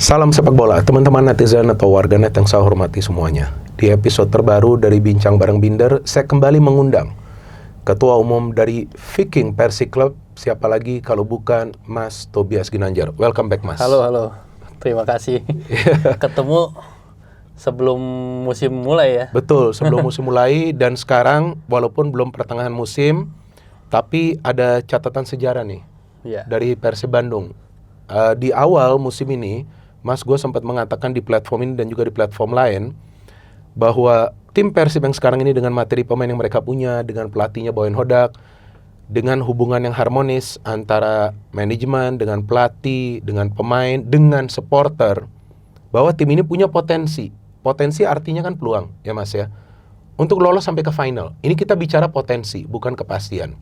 Salam sepak bola, teman-teman netizen atau warganet yang saya hormati semuanya. Di episode terbaru dari Bincang Bareng Binder, saya kembali mengundang Ketua Umum dari Viking Persik Club, siapa lagi kalau bukan Mas Tobias Ginanjar. Welcome back, Mas. Halo. Terima kasih. Ketemu sebelum musim mulai ya. Betul, sebelum musim mulai dan sekarang walaupun belum pertengahan musim, tapi ada catatan sejarah nih dari Persib Bandung. Di awal musim ini, Mas, gue sempat mengatakan di platform ini dan juga di platform lain bahwa tim Persib yang sekarang ini dengan materi pemain yang mereka punya, dengan pelatihnya Boyan Hodak, dengan hubungan yang harmonis antara manajemen dengan pelatih, dengan pemain, dengan supporter, bahwa tim ini punya potensi. Potensi artinya kan peluang, ya Mas ya, untuk lolos sampai ke final. Ini kita bicara potensi, bukan kepastian.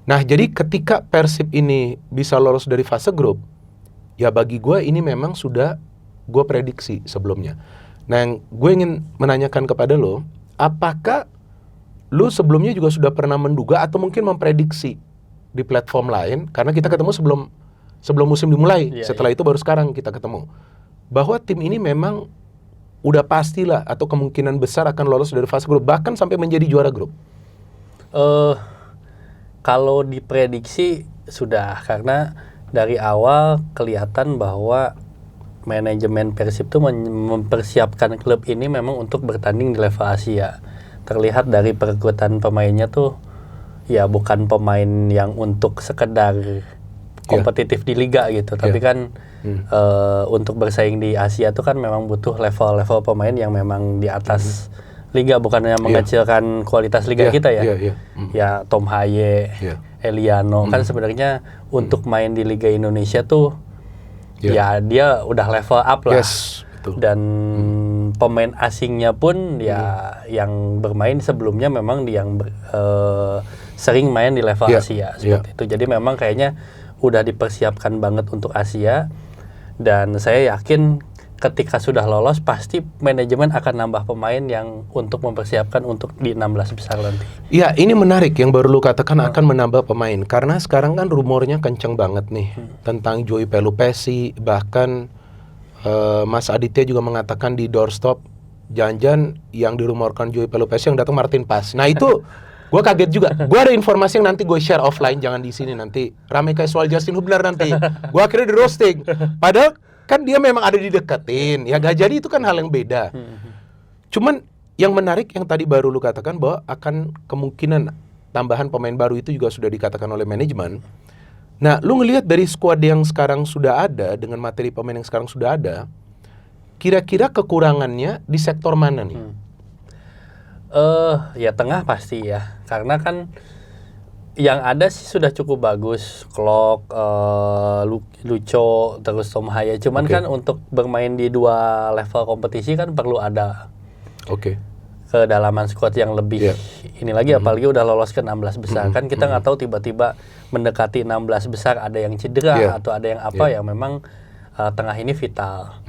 Nah, jadi ketika Persib ini bisa lolos dari fase grup, ya bagi gue ini memang sudah gue prediksi sebelumnya. Nah, yang gue ingin menanyakan kepada lo, apakah lo sebelumnya juga sudah pernah menduga atau mungkin memprediksi di platform lain, karena kita ketemu sebelum musim dimulai, setelah itu baru sekarang kita ketemu, bahwa tim ini memang udah pastilah atau kemungkinan besar akan lolos dari fase grup, bahkan sampai menjadi juara grup? Kalau diprediksi sudah, karena dari awal kelihatan bahwa manajemen Persib itu mempersiapkan klub ini memang untuk bertanding di level Asia. Terlihat dari perekrutan pemainnya tuh ya bukan pemain yang untuk sekedar kompetitif di liga gitu, tapi kan untuk bersaing di Asia tuh kan memang butuh level-level pemain yang memang di atas liga, bukan yang mengecilkan kualitas liga kita ya. Ya Tom Haye, Eliano kan sebenarnya untuk main di Liga Indonesia tuh ya dia udah level up lah. Betul. Dan pemain asingnya pun ya yang bermain sebelumnya memang yang sering main di level Asia seperti itu. Jadi memang kayaknya udah dipersiapkan banget untuk Asia, dan saya yakin ketika sudah lolos pasti manajemen akan nambah pemain yang untuk mempersiapkan untuk di 16 besar nanti. Ya, ini menarik yang baru lu katakan akan menambah pemain, karena sekarang kan rumornya kenceng banget nih tentang Joey Pelupessy, bahkan Mas Aditya juga mengatakan di doorstop jangan-jangan yang dirumorkan Joey Pelupessy yang datang Martin Paes. Nah itu gue kaget juga. Gue ada informasi yang nanti gue share offline, jangan di sini nanti ramai kayak soal Justin Hubner nanti. Gue akhirnya di roasting. Padahal kan dia memang ada dideketin, ya gak jadi, itu kan hal yang beda. Cuman yang menarik yang tadi baru lu katakan bahwa akan kemungkinan tambahan pemain baru itu juga sudah dikatakan oleh manajemen. Nah, lu ngelihat dari skuad yang sekarang sudah ada dengan materi pemain yang sekarang sudah ada, kira-kira kekurangannya di sektor mana nih? Ya tengah pasti ya, karena kan yang ada sih sudah cukup bagus, Klok, Lucho, terus Tom Haye. Cuman kan untuk bermain di dua level kompetisi kan perlu ada kedalaman squad yang lebih ini lagi, apalagi udah lolos ke 16 besar. Kan kita nggak tahu tiba-tiba mendekati 16 besar ada yang cedera atau ada yang apa yang memang tengah ini vital.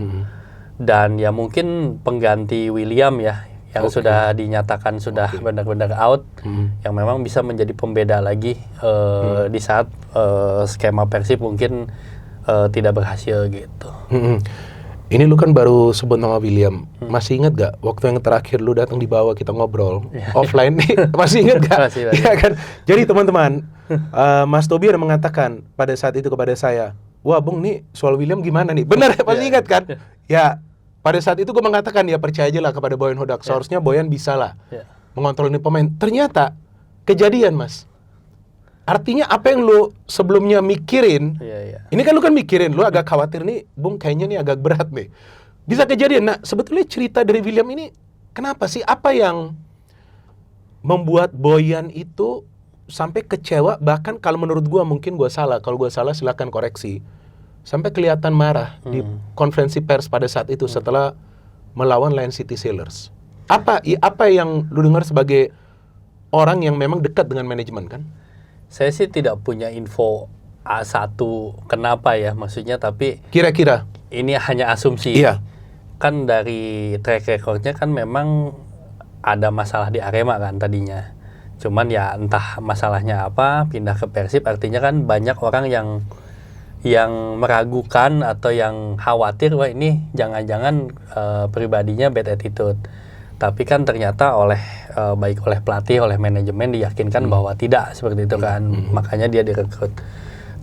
Dan ya mungkin pengganti William ya, yang sudah dinyatakan sudah benar-benar out, yang memang bisa menjadi pembeda lagi di saat skema Persib mungkin tidak berhasil gitu. Ini lu kan baru sebut nama William. Masih ingat gak waktu yang terakhir lu datang di bawah kita ngobrol offline nih? Masih ingat gak? Masih. Ya kan? Jadi teman-teman, Mas Tobi ada mengatakan pada saat itu kepada saya, wah Bung nih soal William gimana nih? Benar ya? Masih ingat kan? Ya, pada saat itu gue mengatakan ya percaya aja lah kepada Boyan Hodak. Seharusnya Boyan bisa lah mengontrol ini pemain. Ternyata kejadian, Mas. Artinya apa yang lu sebelumnya mikirin, ini kan lu kan mikirin, lu agak khawatir nih, Bung kayaknya nih agak berat nih. Bisa kejadian. Nah, sebetulnya cerita dari William ini kenapa sih? Apa yang membuat Boyan itu sampai kecewa? Bahkan kalau menurut gua mungkin gua salah. Kalau gua salah silakan koreksi. Sampai kelihatan marah di konferensi pers pada saat itu setelah melawan Lion City Sailors. Apa yang lu dengar sebagai orang yang memang dekat dengan manajemen kan? Saya sih tidak punya info A1 kenapa ya maksudnya, tapi kira-kira ini hanya asumsi. Kan dari track recordnya kan memang ada masalah di Arema kan tadinya. Cuman ya entah masalahnya apa, pindah ke Persib artinya kan banyak orang yang yang meragukan atau yang khawatir, wah ini jangan-jangan pribadinya bad attitude. Tapi kan ternyata baik oleh pelatih, oleh manajemen diyakinkan bahwa tidak seperti itu kan, makanya dia direkrut.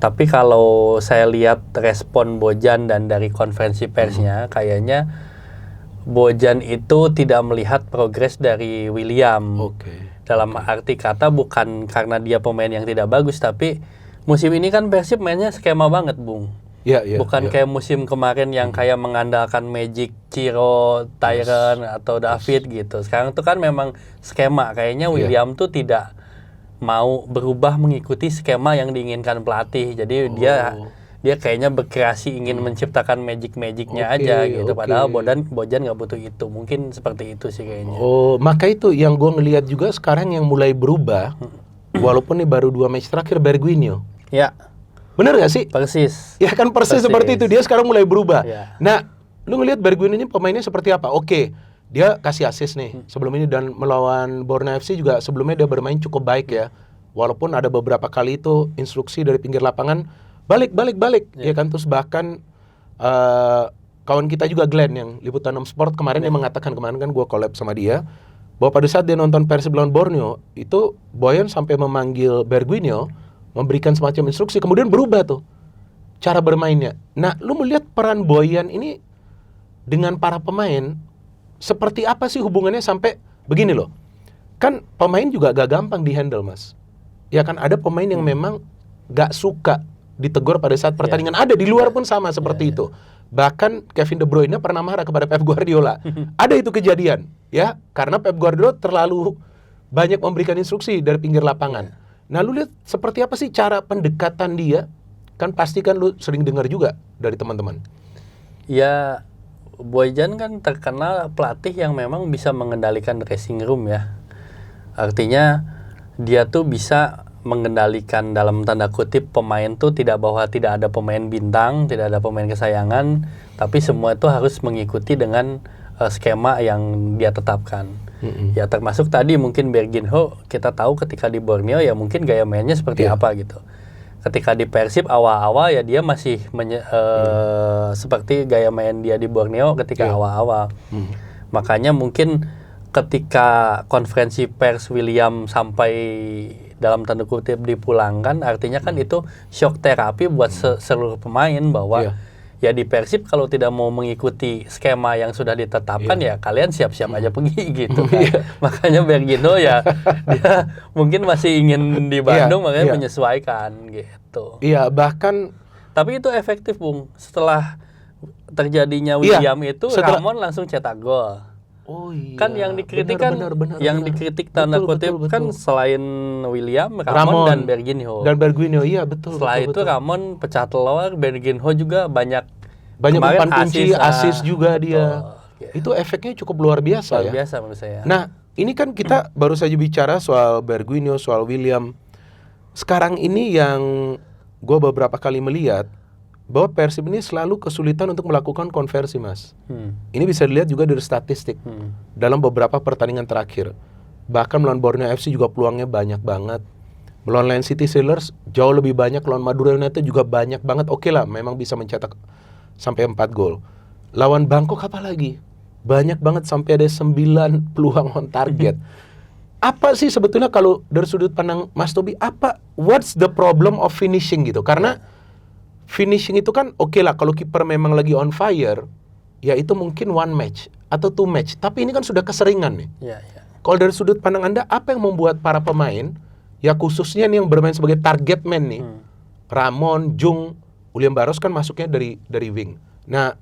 Tapi kalau saya lihat respon Bojan dan dari konferensi persnya, kayaknya Bojan itu tidak melihat progres dari William. Dalam arti kata bukan karena dia pemain yang tidak bagus, tapi musim ini kan Persib mainnya skema banget, Bung. Bukan kayak musim kemarin yang kayak mengandalkan Magic, Ciro, Tyron atau David gitu. Sekarang tuh kan memang skema. Kayaknya William tuh tidak mau berubah mengikuti skema yang diinginkan pelatih. Jadi dia kayaknya berkreasi ingin menciptakan magicnya aja gitu. Padahal Bojan nggak butuh itu. Mungkin seperti itu sih kayaknya. Maka itu yang gue ngelihat juga sekarang yang mulai berubah. Walaupun nih baru 2 match terakhir Bergwinho. Ya. Bener gak sih? Persis. Ya kan persis seperti itu. Dia sekarang mulai berubah. Nah, lu ngelihat Bergwinho ini pemainnya seperti apa? Dia kasih assist nih sebelum ini, dan melawan Borneo FC juga sebelumnya dia bermain cukup baik ya. Walaupun ada beberapa kali itu instruksi dari pinggir lapangan balik. Ya kan, terus bahkan kawan kita juga Glenn yang liputan Sport kemarin dia mengatakan, kemarin kan gue collab sama dia, bahwa pada saat dia nonton Persib lawan Borneo itu Boyan sampai memanggil Bergwinho, memberikan semacam instruksi, kemudian berubah tuh cara bermainnya. Nah, lu melihat peran Boyan ini dengan para pemain seperti apa sih hubungannya sampai begini loh. Kan pemain juga gak gampang dihandle, Mas. Ya kan, ada pemain yang memang gak suka ditegur pada saat pertandingan. Ada di luar pun sama seperti itu. Bahkan Kevin De Bruyne pernah marah kepada Pep Guardiola. Ada itu kejadian, ya, karena Pep Guardiola terlalu banyak memberikan instruksi dari pinggir lapangan. Nah, lu lihat seperti apa sih cara pendekatan dia? Kan pasti kan lu sering dengar juga dari teman-teman. Ya, Bojan kan terkenal pelatih yang memang bisa mengendalikan dressing room ya. Artinya dia tuh bisa mengendalikan dalam tanda kutip pemain tuh tidak ada pemain bintang, tidak ada pemain kesayangan, tapi semua itu harus mengikuti dengan skema yang dia tetapkan. Ya termasuk tadi mungkin Bergwinho, kita tahu ketika di Borneo ya mungkin gaya mainnya seperti apa gitu. Ketika di Persib awal-awal ya dia masih seperti gaya main dia di Borneo ketika awal-awal. Makanya mungkin ketika konferensi pers William sampai dalam tanda kutip dipulangkan, artinya kan itu shock terapi buat seluruh pemain bahwa ya di Persib kalau tidak mau mengikuti skema yang sudah ditetapkan ya kalian siap-siap aja pergi gitu kan. Makanya Bergwinho ya dia mungkin masih ingin di Bandung, makanya menyesuaikan gitu. Iya, bahkan tapi itu efektif, Bung. Setelah terjadinya William itu Ramon langsung cetak gol. Kan yang dikritik dikritik tanda kutip kan selain William, Ramon dan Bergwinho. Iya betul. Setelah itu Ramon pecah telur, Bergwinho juga banyak umpan kunci, assist juga dia. Itu efeknya cukup luar biasa. Luar biasa menurut saya. Nah, ini kan kita baru saja bicara soal Bergwinho, soal William. Sekarang ini yang gue beberapa kali melihat bahwa Persib ini selalu kesulitan untuk melakukan konversi, Mas. Ini bisa dilihat juga dari statistik dalam beberapa pertandingan terakhir. Bahkan melawan Borneo FC juga peluangnya banyak banget. Melawan Land City Steelers jauh lebih banyak. Melawan Madura United juga banyak banget. Oke lah, memang bisa mencetak sampai 4 gol. Lawan Bangkok apa lagi? Banyak banget, sampai ada 9 peluang on target. Apa sih sebetulnya kalau dari sudut pandang Mas Tobi, what's the problem of finishing gitu? Karena finishing itu kan oke lah kalau kiper memang lagi on fire, ya itu mungkin 1 match atau 2 match. Tapi ini kan sudah keseringan nih. Kalau dari sudut pandang Anda, apa yang membuat para pemain, ya khususnya nih yang bermain sebagai target man nih, Ramon, Jung, William Barros kan masuknya dari wing. Nah,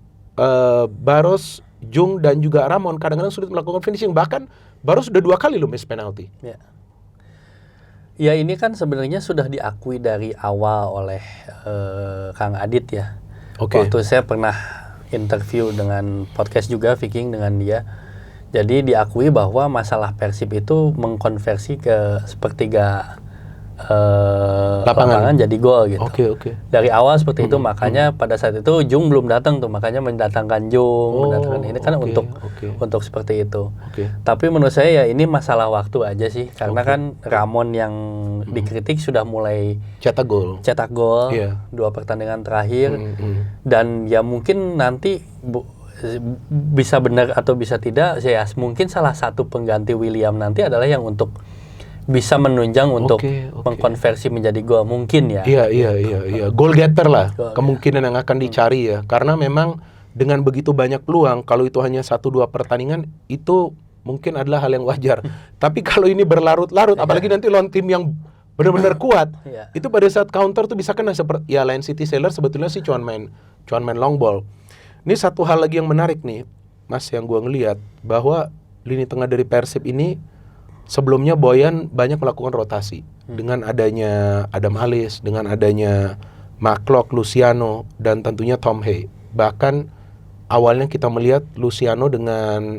Barros, Jung dan juga Ramon kadang-kadang sulit melakukan finishing. Bahkan Barros sudah 2 kali loh miss penalti. Ya ini kan sebenarnya sudah diakui dari awal oleh Kang Adit ya. Waktu saya pernah interview dengan podcast juga Viking dengan dia. Jadi diakui bahwa masalah Persib itu mengkonversi ke sepertiga lapangan jadi gol gitu. Oke. Dari awal seperti itu, makanya pada saat itu Jung belum datang tuh, makanya mendatangkan Jung, mendatangkan ini kan untuk seperti itu. Tapi menurut saya ya ini masalah waktu aja sih, karena kan Ramon yang dikritik sudah mulai cetak gol 2 pertandingan terakhir, dan ya mungkin nanti bisa benar atau bisa tidak, ya mungkin salah satu pengganti William nanti adalah yang untuk bisa menunjang untuk mengkonversi menjadi gol mungkin ya. Iya. Goal getter lah kemungkinan yang akan dicari ya. Karena memang dengan begitu banyak peluang, kalau itu hanya 1-2 pertandingan itu mungkin adalah hal yang wajar. Tapi kalau ini berlarut-larut, apalagi nanti lawan tim yang benar-benar kuat, itu pada saat counter tuh bisa kena seperti ya Lion City Sailor sebetulnya sih cuman main long ball. Ini satu hal lagi yang menarik nih, Mas, yang gua ngelihat bahwa lini tengah dari Persib ini sebelumnya Boyan banyak melakukan rotasi dengan adanya Adam Alis, dengan adanya McClough, Luciano, dan tentunya Tom Hay. Bahkan awalnya kita melihat Luciano dengan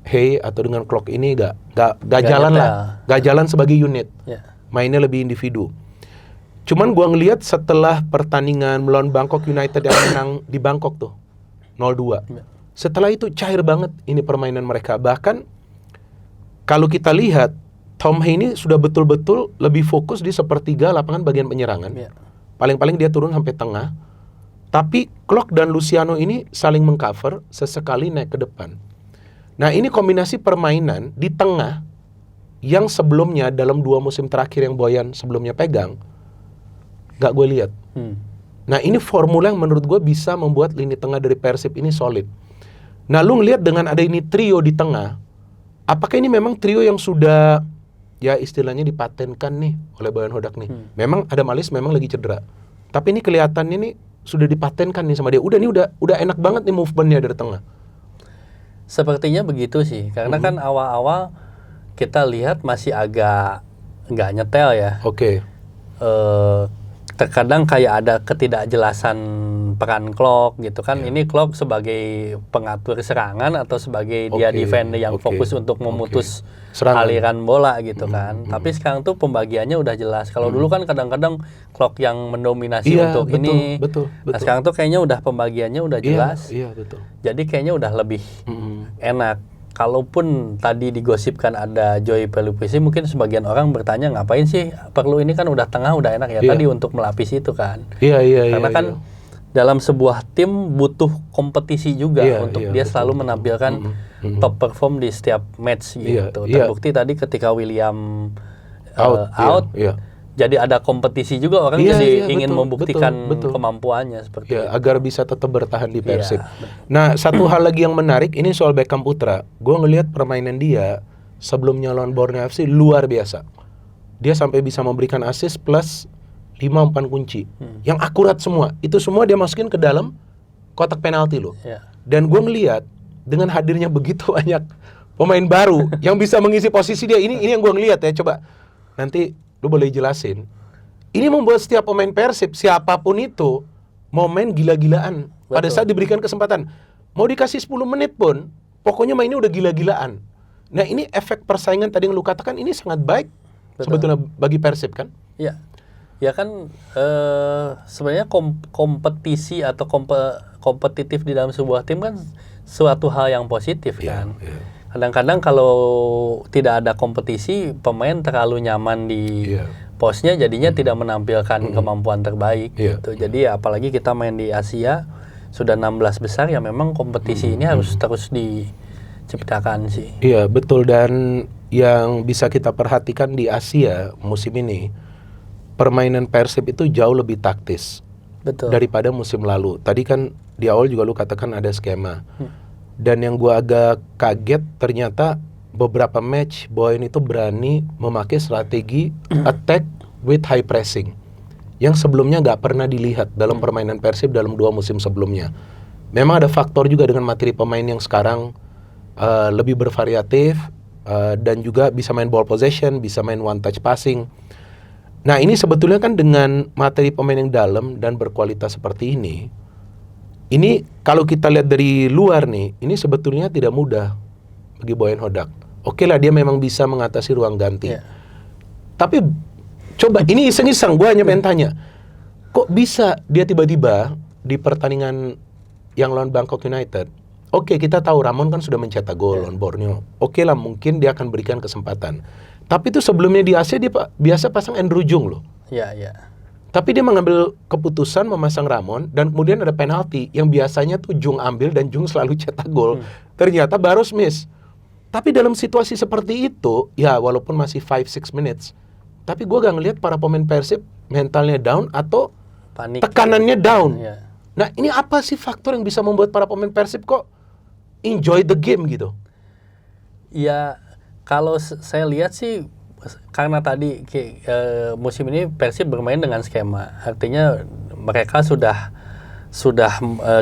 Hay atau dengan Clough ini gak jalan sebagai unit, mainnya lebih individu. Cuman gua ngelihat setelah pertandingan melawan Bangkok United yang menang di Bangkok tuh 0-2, setelah itu cair banget ini permainan mereka. Bahkan kalau kita lihat, Tom Hay ini sudah betul-betul lebih fokus di sepertiga lapangan bagian penyerangan. Paling-paling dia turun sampai tengah. Tapi Clough dan Luciano ini saling mengcover, sesekali naik ke depan. Nah, ini kombinasi permainan di tengah yang sebelumnya dalam 2 musim terakhir yang Boyan sebelumnya pegang, gak gue lihat. Nah, ini formula yang menurut gue bisa membuat lini tengah dari Persib ini solid. Nah, lu ngelihat dengan ada ini trio di tengah, apakah ini memang trio yang sudah ya istilahnya dipatenkan nih oleh Boyan Hodak nih? Memang Adam Alis memang lagi cedera, tapi ini kelihatannya nih sudah dipatenkan nih sama dia. Udah enak banget nih movementnya dari tengah. Sepertinya begitu sih, karena kan awal-awal kita lihat masih agak nggak nyetel ya. Terkadang kayak ada ketidakjelasan peran Clough gitu kan. Ini Clough sebagai pengatur serangan atau sebagai dia defender yang fokus untuk memutus aliran bola gitu kan. Tapi sekarang tuh pembagiannya udah jelas. Kalau dulu kan kadang-kadang Clough yang mendominasi untuk ini. Betul. Nah, sekarang tuh kayaknya udah pembagiannya udah jelas. Betul. Jadi kayaknya udah lebih enak. Kalaupun tadi digosipkan ada Joey Pelupisi, mungkin sebagian orang bertanya ngapain sih perlu ini, kan udah tengah udah enak ya. Tadi untuk melapis itu kan. Karena kan dalam sebuah tim butuh kompetisi juga untuk dia selalu menampilkan top perform di setiap match gitu. Terbukti tadi ketika William out, jadi ada kompetisi juga, orang jadi ingin membuktikan kemampuannya seperti itu. Agar bisa tetap bertahan di Persib. Nah, satu hal lagi yang menarik ini soal Beckham Putra. Gue ngelihat permainan dia sebelumnya lawan Borneo FC luar biasa. Dia sampai bisa memberikan assist plus 5 umpan kunci yang akurat semua. Itu semua dia masukin ke dalam kotak penalti loh. Dan gue ngelihat dengan hadirnya begitu banyak pemain baru yang bisa mengisi posisi dia, ini yang gue ngelihat ya. Coba nanti lu boleh jelasin. Ini membuat setiap pemain Persib, siapapun itu, mau main gila-gilaan. Pada saat diberikan kesempatan, mau dikasih 10 menit pun, pokoknya mainnya udah gila-gilaan. Nah, ini efek persaingan tadi yang lu katakan, ini sangat baik sebetulnya bagi Persib kan? Iya. Ya kan sebenarnya kompetisi atau kompetitif di dalam sebuah tim kan suatu hal yang positif kan. Kadang-kadang kalau tidak ada kompetisi, pemain terlalu nyaman di posnya, jadinya tidak menampilkan kemampuan terbaik gitu. Jadi ya, apalagi kita main di Asia, sudah 16 besar ya, memang kompetisi ini harus terus diciptakan sih. Iya, betul. Dan yang bisa kita perhatikan di Asia musim ini, permainan Persib itu jauh lebih taktis daripada musim lalu. Tadi kan di awal juga lu katakan ada skema. Dan yang gua agak kaget, ternyata beberapa match Boyan itu berani memakai strategi attack with high pressing yang sebelumnya nggak pernah dilihat dalam permainan Persib dalam 2 musim sebelumnya. Memang ada faktor juga dengan materi pemain yang sekarang lebih bervariatif dan juga bisa main ball possession, bisa main one touch passing. Nah, ini sebetulnya kan dengan materi pemain yang dalam dan berkualitas seperti ini kalau kita lihat dari luar nih, ini sebetulnya tidak mudah bagi Boyan Hodak. Oke lah, dia memang bisa mengatasi ruang ganti. Tapi Coba ini iseng-iseng, gue hanya pengen tanya, kok bisa dia tiba-tiba di pertandingan yang lawan Bangkok United? Oke, kita tahu Ramon kan sudah mencetak gol lawan Borneo. Oke lah, mungkin dia akan berikan kesempatan. Tapi itu sebelumnya di Asia dia biasa pasang Andrew Jung loh. Iya. Tapi dia mengambil keputusan memasang Ramon dan kemudian ada penalti yang biasanya tuh Jung ambil dan Jung selalu cetak gol. Ternyata Barros miss. Tapi dalam situasi seperti itu, ya walaupun masih 5-6 minutes, tapi gue gak ngelihat para pemain Persib mentalnya down atau panik, tekanannya down. Ya. Nah ini apa sih faktor yang bisa membuat para pemain Persib kok enjoy the game gitu? Ya kalau saya lihat sih karena tadi musim ini Persib bermain dengan skema, artinya mereka sudah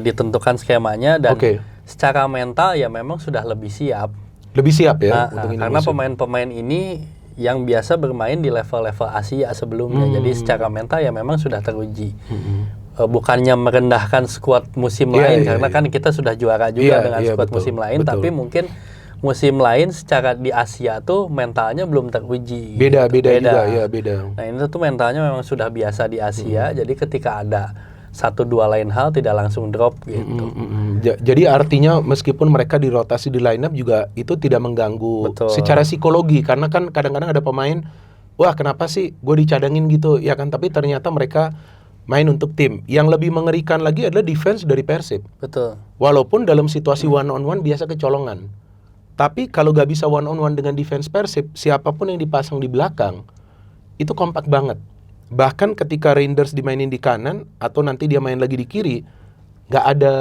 ditentukan skemanya dan secara mental ya memang sudah lebih siap. Lebih siap ya untuk karena pemain-pemain ini yang biasa bermain di level-level Asia sebelumnya, jadi secara mental ya memang sudah teruji. Bukannya merendahkan skuad musim lain karena kan kita sudah juara juga dengan skuad musim lain, tapi mungkin musim lain secara di Asia tuh mentalnya belum teruji. Beda juga. Nah ini tuh mentalnya memang sudah biasa di Asia, jadi ketika ada 1-2 lain hal tidak langsung drop gitu. Jadi artinya meskipun mereka dirotasi di line up juga itu tidak mengganggu secara psikologi, karena kan kadang-kadang ada pemain, wah kenapa sih gue dicadangin gitu ya kan, tapi ternyata mereka main untuk tim. Yang lebih mengerikan lagi adalah defense dari Persib. Betul. Walaupun dalam situasi one on one biasa kecolongan, tapi kalau gak bisa one on one dengan defense Persib, siapapun yang dipasang di belakang itu kompak banget. Bahkan ketika Reinders dimainin di kanan atau nanti dia main lagi di kiri, gak ada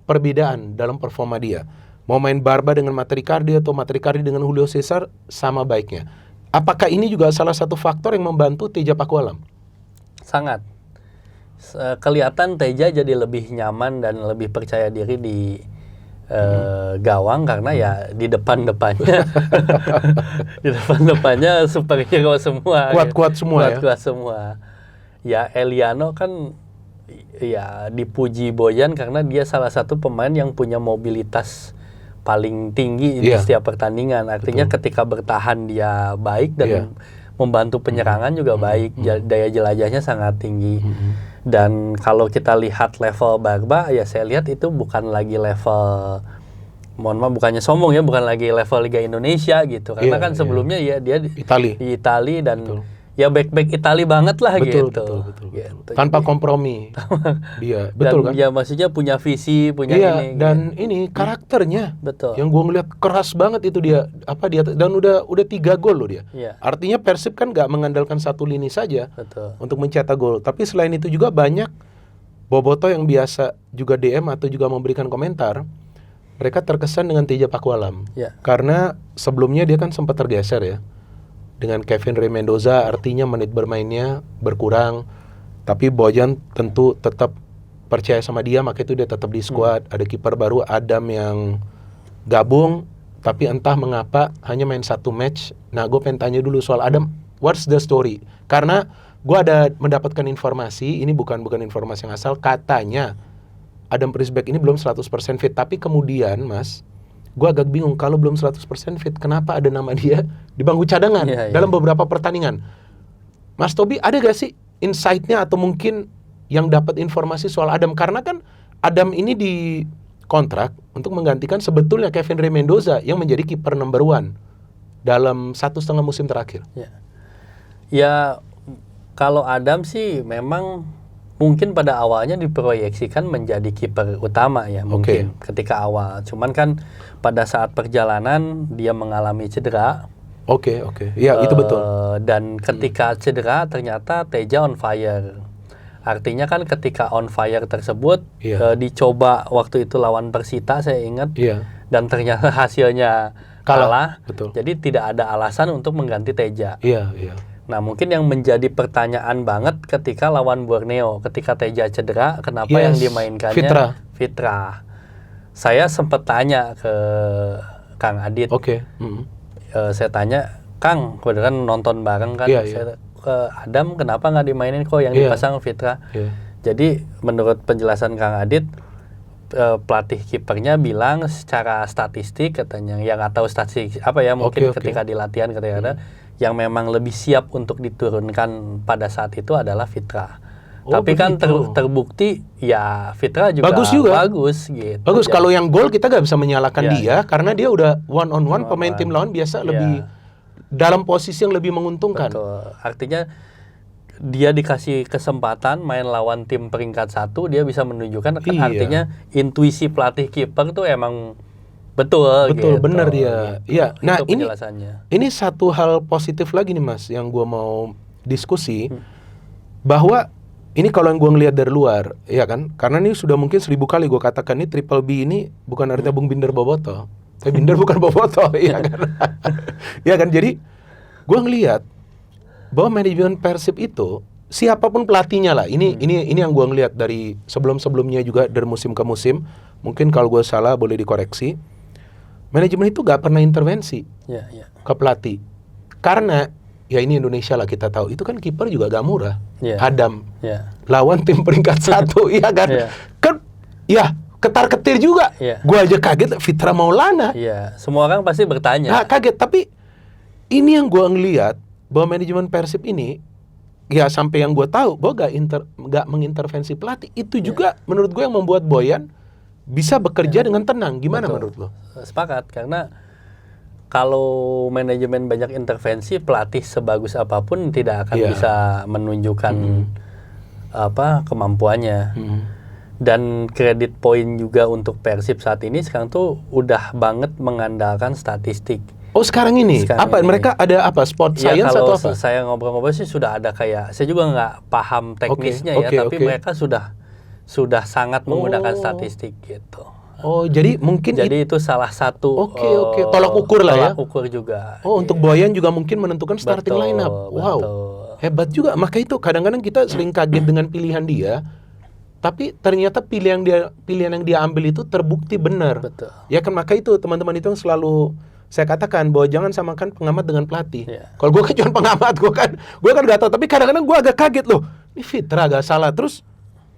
perbedaan dalam performa dia. Mau main Barba dengan Matericardi atau Matericardi dengan Julio Cesar, sama baiknya. Apakah ini juga salah satu faktor yang membantu Teja Pakualam? Sangat. Kelihatan Teja jadi lebih nyaman dan lebih percaya diri di gawang karena ya di depan-depannya di depan-depannya superhero semua. Kuat-kuat semua. Kuat-kuat semua. Ya Eliano kan ya dipuji Boyan karena dia salah satu pemain yang punya mobilitas paling tinggi di setiap pertandingan. Artinya ketika bertahan dia baik dan membantu penyerangan juga baik. Daya jelajahnya sangat tinggi. Dan kalau kita lihat level Barba, ya saya lihat itu bukan lagi level, mohon maaf bukannya sombong ya, bukan lagi level Liga Indonesia gitu. Karena kan sebelumnya ya dia di Itali dan ya back Itali banget lah gitu. Betul. Tanpa kompromi. Dia betul dan kan? Ya maksudnya punya visi, punya ini. Dan ini karakternya. Betul. Yang gue ngeliat keras banget itu dia dan udah 3 gol loh dia. Artinya Persib kan gak mengandalkan satu lini saja untuk mencetak gol. Tapi selain itu juga banyak boboto yang biasa juga DM atau juga memberikan komentar. Mereka terkesan dengan Teja Pakualam. Karena sebelumnya dia kan sempat tergeser ya dengan Kevin Rey Mendoza, artinya menit bermainnya berkurang. Tapi Boyan tentu tetap percaya sama dia, makanya itu dia tetap di squad. Ada kiper baru Adam yang gabung, tapi entah mengapa hanya main 1 match. Nah gue pengen tanya dulu soal Adam, what's the story? Karena gue ada mendapatkan informasi, ini bukan informasi yang asal, katanya Adam Prisbeck ini belum 100% fit. Tapi kemudian Mas, gue agak bingung kalau belum 100% fit, kenapa ada nama dia di bangku cadangan dalam beberapa pertandingan. Mas Tobi, ada gak sih insight-nya atau mungkin yang dapat informasi soal Adam? Karena kan Adam ini di kontrak untuk menggantikan sebetulnya Kevin Rey Mendoza yang menjadi kiper number 1 dalam 1,5 musim terakhir. Ya kalau Adam sih memang mungkin pada awalnya diproyeksikan menjadi kiper utama ya, mungkin ketika awal. Cuman kan pada saat perjalanan dia mengalami cedera. Ya itu betul. Dan ketika cedera ternyata Teja on fire. Artinya kan ketika on fire tersebut dicoba waktu itu lawan Persita saya ingat. Dan ternyata hasilnya kalah. Jadi tidak ada alasan untuk mengganti Teja. Nah mungkin yang menjadi pertanyaan banget ketika lawan Borneo, ketika Teja cedera, kenapa yang dimainkannya Fitra. Saya sempat tanya ke Kang Adit. Saya tanya, Kang, kebetulan nonton bareng kan, saya ke Adam, kenapa nggak dimainin kok yang dipasang Fitra? Jadi menurut penjelasan Kang Adit, pelatih kipernya bilang secara statistik katanya, yang nggak tahu statistik apa ya, mungkin ketika di latihan ketika ada, yang memang lebih siap untuk diturunkan pada saat itu adalah Fitra. Oh, tapi kan begitu. terbukti ya Fitra juga Bagus juga. bagus gitu. Bagus. Kalau yang gol kita nggak bisa menyalahkan Ya, dia karena dia udah one on one, pemain One-on-one. tim lawan biasa Ya. lebih dalam posisi yang lebih menguntungkan. Betul. Artinya dia dikasih kesempatan main lawan tim peringkat 1, dia bisa menunjukkan kan, Iya. artinya intuisi pelatih kiper tuh emang betul Betul, gitu. bener dia. Gitu. Iya. Nah, Itu penjelasannya. ini satu hal positif lagi nih Mas yang gua mau diskusi bahwa ini kalau yang gua ngelihat dari luar, ya kan? Karena ini sudah mungkin 1000 kali gua katakan ini Triple B ini bukan artinya Bung Binder Boboto. Binder bukan Boboto, ya kan? Ya kan? Jadi gua ngelihat bahwa manajemen Persib itu siapapun pelatihnya lah. Ini yang gua ngelihat dari sebelum-sebelumnya juga dari musim ke musim. Mungkin kalau gua salah boleh dikoreksi. Manajemen itu gak pernah intervensi Ya. ke pelatih. Karena ya ini Indonesia lah kita tahu. Itu kan kiper juga gak murah. Ya. Adam Ya. lawan tim peringkat 1, iya kan? Ya. Kan ya ketar-ketir juga. Ya. Gua aja kaget Fitra Maulana. Iya, semua orang pasti bertanya. Nah, kaget. Tapi ini yang gua ngelihat bahwa manajemen Persib ini ya sampai yang gua tahu bahwa gak mengintervensi pelatih. Itu juga menurut gue yang membuat Boyan bisa bekerja dengan tenang. Gimana Betul. menurut lo? Sepakat, karena kalau manajemen banyak intervensi, pelatih sebagus apapun tidak akan Iya. bisa menunjukkan kemampuannya. Dan kredit poin juga untuk Persib saat ini sekarang tuh udah banget mengandalkan statistik. Oh, sekarang ini Sekarang apa? ini. Mereka ada apa? Sport Ya, science kalau atau apa? saya ngobrol-ngobrol sih sudah ada kayak, saya juga nggak paham teknisnya Oke, tapi oke. mereka sudah sangat menggunakan Oh. statistik gitu. Oh, jadi mungkin Jadi itu salah satu Oke. Tolak ukur lah ya. tolak ukur juga. Oh, untuk Boyan juga mungkin menentukan starting Betul, lineup. Wow. betul. Hebat juga. Maka itu kadang-kadang kita sering kaget dengan pilihan dia. Tapi ternyata pilihan yang dia ambil itu terbukti benar. Betul. Ya kan, maka itu teman-teman itu yang selalu saya katakan bahwa jangan samakan pengamat dengan pelatih. Iya. Kalau gue kan cuma pengamat, gue kan nggak tahu. Tapi kadang-kadang gue agak kaget loh. Ini Fitra agak salah. Terus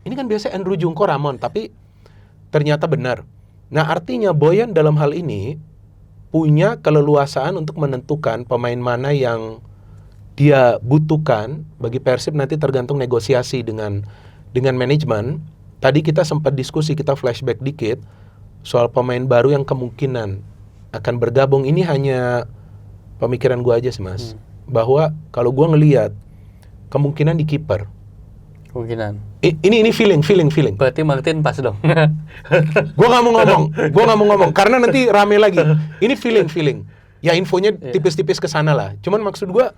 ini kan biasa Andrew Jungko Ramon, tapi ternyata benar. Nah, artinya Boyan dalam hal ini punya keleluasaan untuk menentukan pemain mana yang dia butuhkan bagi Persib, nanti tergantung negosiasi dengan manajemen. Tadi kita sempat diskusi, kita flashback dikit soal pemain baru yang kemungkinan akan bergabung. Ini hanya pemikiran gua aja sih Mas, bahwa kalau gua ngelihat kemungkinan di kiper. Kemungkinan. Ini feeling. Berarti Martin pas dong. Gua nggak mau ngomong karena nanti rame lagi. Ini feeling. Ya infonya tipis-tipis ke sana lah. Cuman maksud gua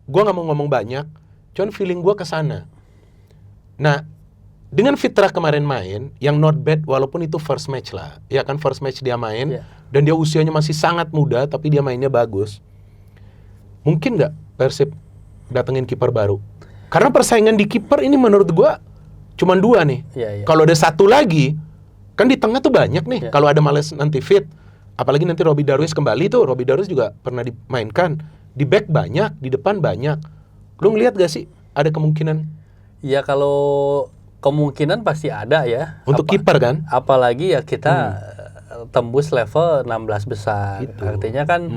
nggak mau ngomong banyak. Cuman feeling gua ke sana. Nah, dengan Fitra kemarin main, yang not bad walaupun itu first match lah. Ya kan, first match dia main dan dia usianya masih sangat muda tapi dia mainnya bagus. Mungkin nggak Persib datengin kiper baru? Karena persaingan di kiper ini menurut gua cuma 2 nih. Iya. Kalau ada satu lagi, kan di tengah tuh banyak nih. Iya. Kalau ada Males nanti fit, apalagi nanti Robbie Darwis kembali tuh. Robbie Darwis juga pernah dimainkan. Di back banyak, di depan banyak. Lu ngeliat gak sih ada kemungkinan Ya kalau kemungkinan pasti ada ya. untuk kiper kan? Apalagi ya kita tembus level 16 besar. Gitu. Artinya kan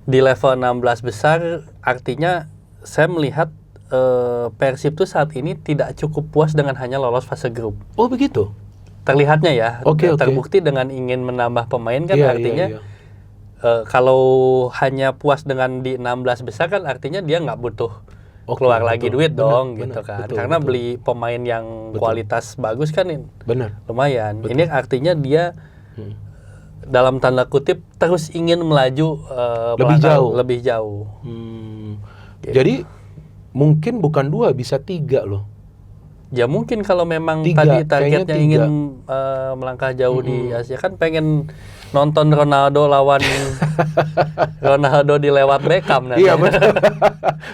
di level 16 besar, artinya saya melihat Persib tuh saat ini tidak cukup puas dengan hanya lolos fase grup. Oh begitu? Terlihatnya ya, Oke. terbukti dengan ingin menambah pemain kan, Iya, artinya iya. kalau hanya puas dengan di 16 besar kan artinya dia nggak butuh Oke, keluar betul. lagi duit Benar, dong benar, gitu kan. betul, Karena betul. beli pemain yang kualitas bagus kan Benar. lumayan. Betul. Ini artinya dia dalam tanda kutip terus ingin melaju lebih jauh. Gitu. Jadi mungkin bukan 2, bisa 3 loh. Ya mungkin kalau memang 3, tadi kayaknya targetnya 3. ingin melangkah jauh di Asia, kan pengen nonton Ronaldo lawan Ronaldo dilewat Beckham nanti. Iya betul.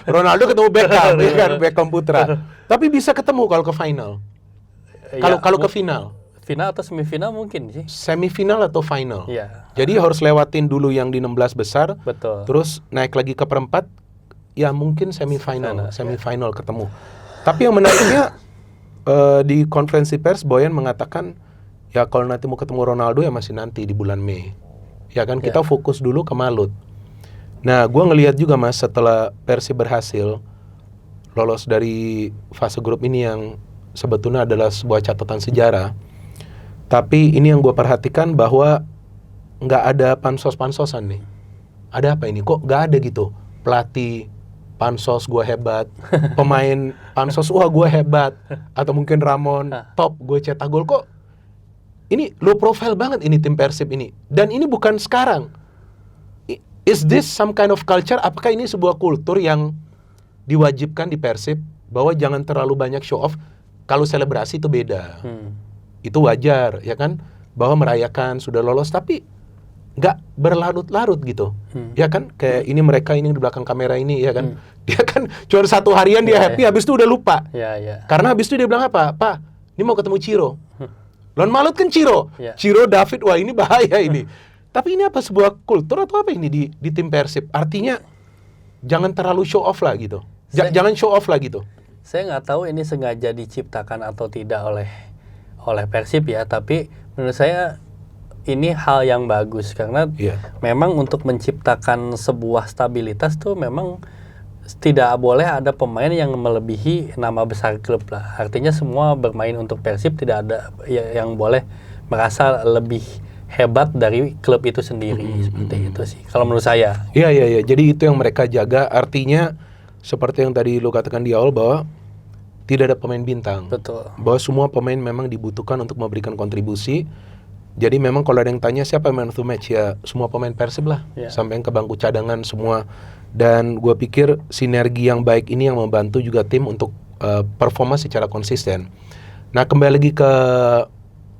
Ronaldo ketemu Beckham, ya kan, Beckham putra. Tapi bisa ketemu kalau ke final. Kalau ke final. Final atau semifinal mungkin sih. Semifinal atau final. Iya. Jadi harus lewatin dulu yang di 16 besar. Betul. Terus naik lagi ke perempat. Ya mungkin semifinal ketemu. Tapi yang menariknya di konferensi pers Boyan mengatakan ya kalau nanti mau ketemu Ronaldo ya masih nanti di bulan Mei. Ya kan, kita fokus dulu ke Malut. Nah, gue ngelihat juga Mas, setelah Persib berhasil lolos dari fase grup ini yang sebetulnya adalah sebuah catatan sejarah. Tapi ini yang gue perhatikan bahwa nggak ada pansos-pansosan nih. Ada apa ini? Kok nggak ada gitu? Pelatih, pansos gue hebat. Pemain pansos, wah gue hebat. Atau mungkin Ramon, top, gue cetak gol. Kok ini low profile banget ini tim Persib ini. Dan ini bukan sekarang. Is this some kind of culture? Apakah ini sebuah kultur yang diwajibkan di Persib bahwa jangan terlalu banyak show off? Kalau selebrasi itu beda, itu wajar, ya kan? Bahwa merayakan sudah lolos, tapi nggak berlarut-larut gitu, ya kan? Kayak ini mereka ini di belakang kamera ini, ya kan? Dia kan cuma satu harian dia happy, habis itu udah lupa. Karena habis itu dia bilang apa? Pak, ini mau ketemu Ciro. Lon Malut kan Ciro, Ciro David, wah ini bahaya ini. Tapi ini apa, sebuah kultur atau apa ini di tim Persib? Artinya jangan terlalu show off lah gitu. Jangan show off lah gitu. Saya nggak tahu ini sengaja diciptakan atau tidak oleh Persib ya. Tapi menurut saya ini hal yang bagus karena memang untuk menciptakan sebuah stabilitas tuh memang tidak boleh ada pemain yang melebihi nama besar klub lah. Artinya semua bermain untuk Persib, tidak ada yang boleh merasa lebih hebat dari klub itu sendiri. Seperti itu sih kalau menurut saya. Iya. Jadi itu yang mereka jaga. Artinya seperti yang tadi lu katakan di awal bahwa tidak ada pemain bintang. Betul. Bahwa semua pemain memang dibutuhkan untuk memberikan kontribusi. Jadi memang kalau ada yang tanya siapa man of the match, ya semua pemain Persib lah. Sampai yang ke bangku cadangan semua. Dan gue pikir sinergi yang baik ini yang membantu juga tim untuk performa secara konsisten. Nah, kembali lagi ke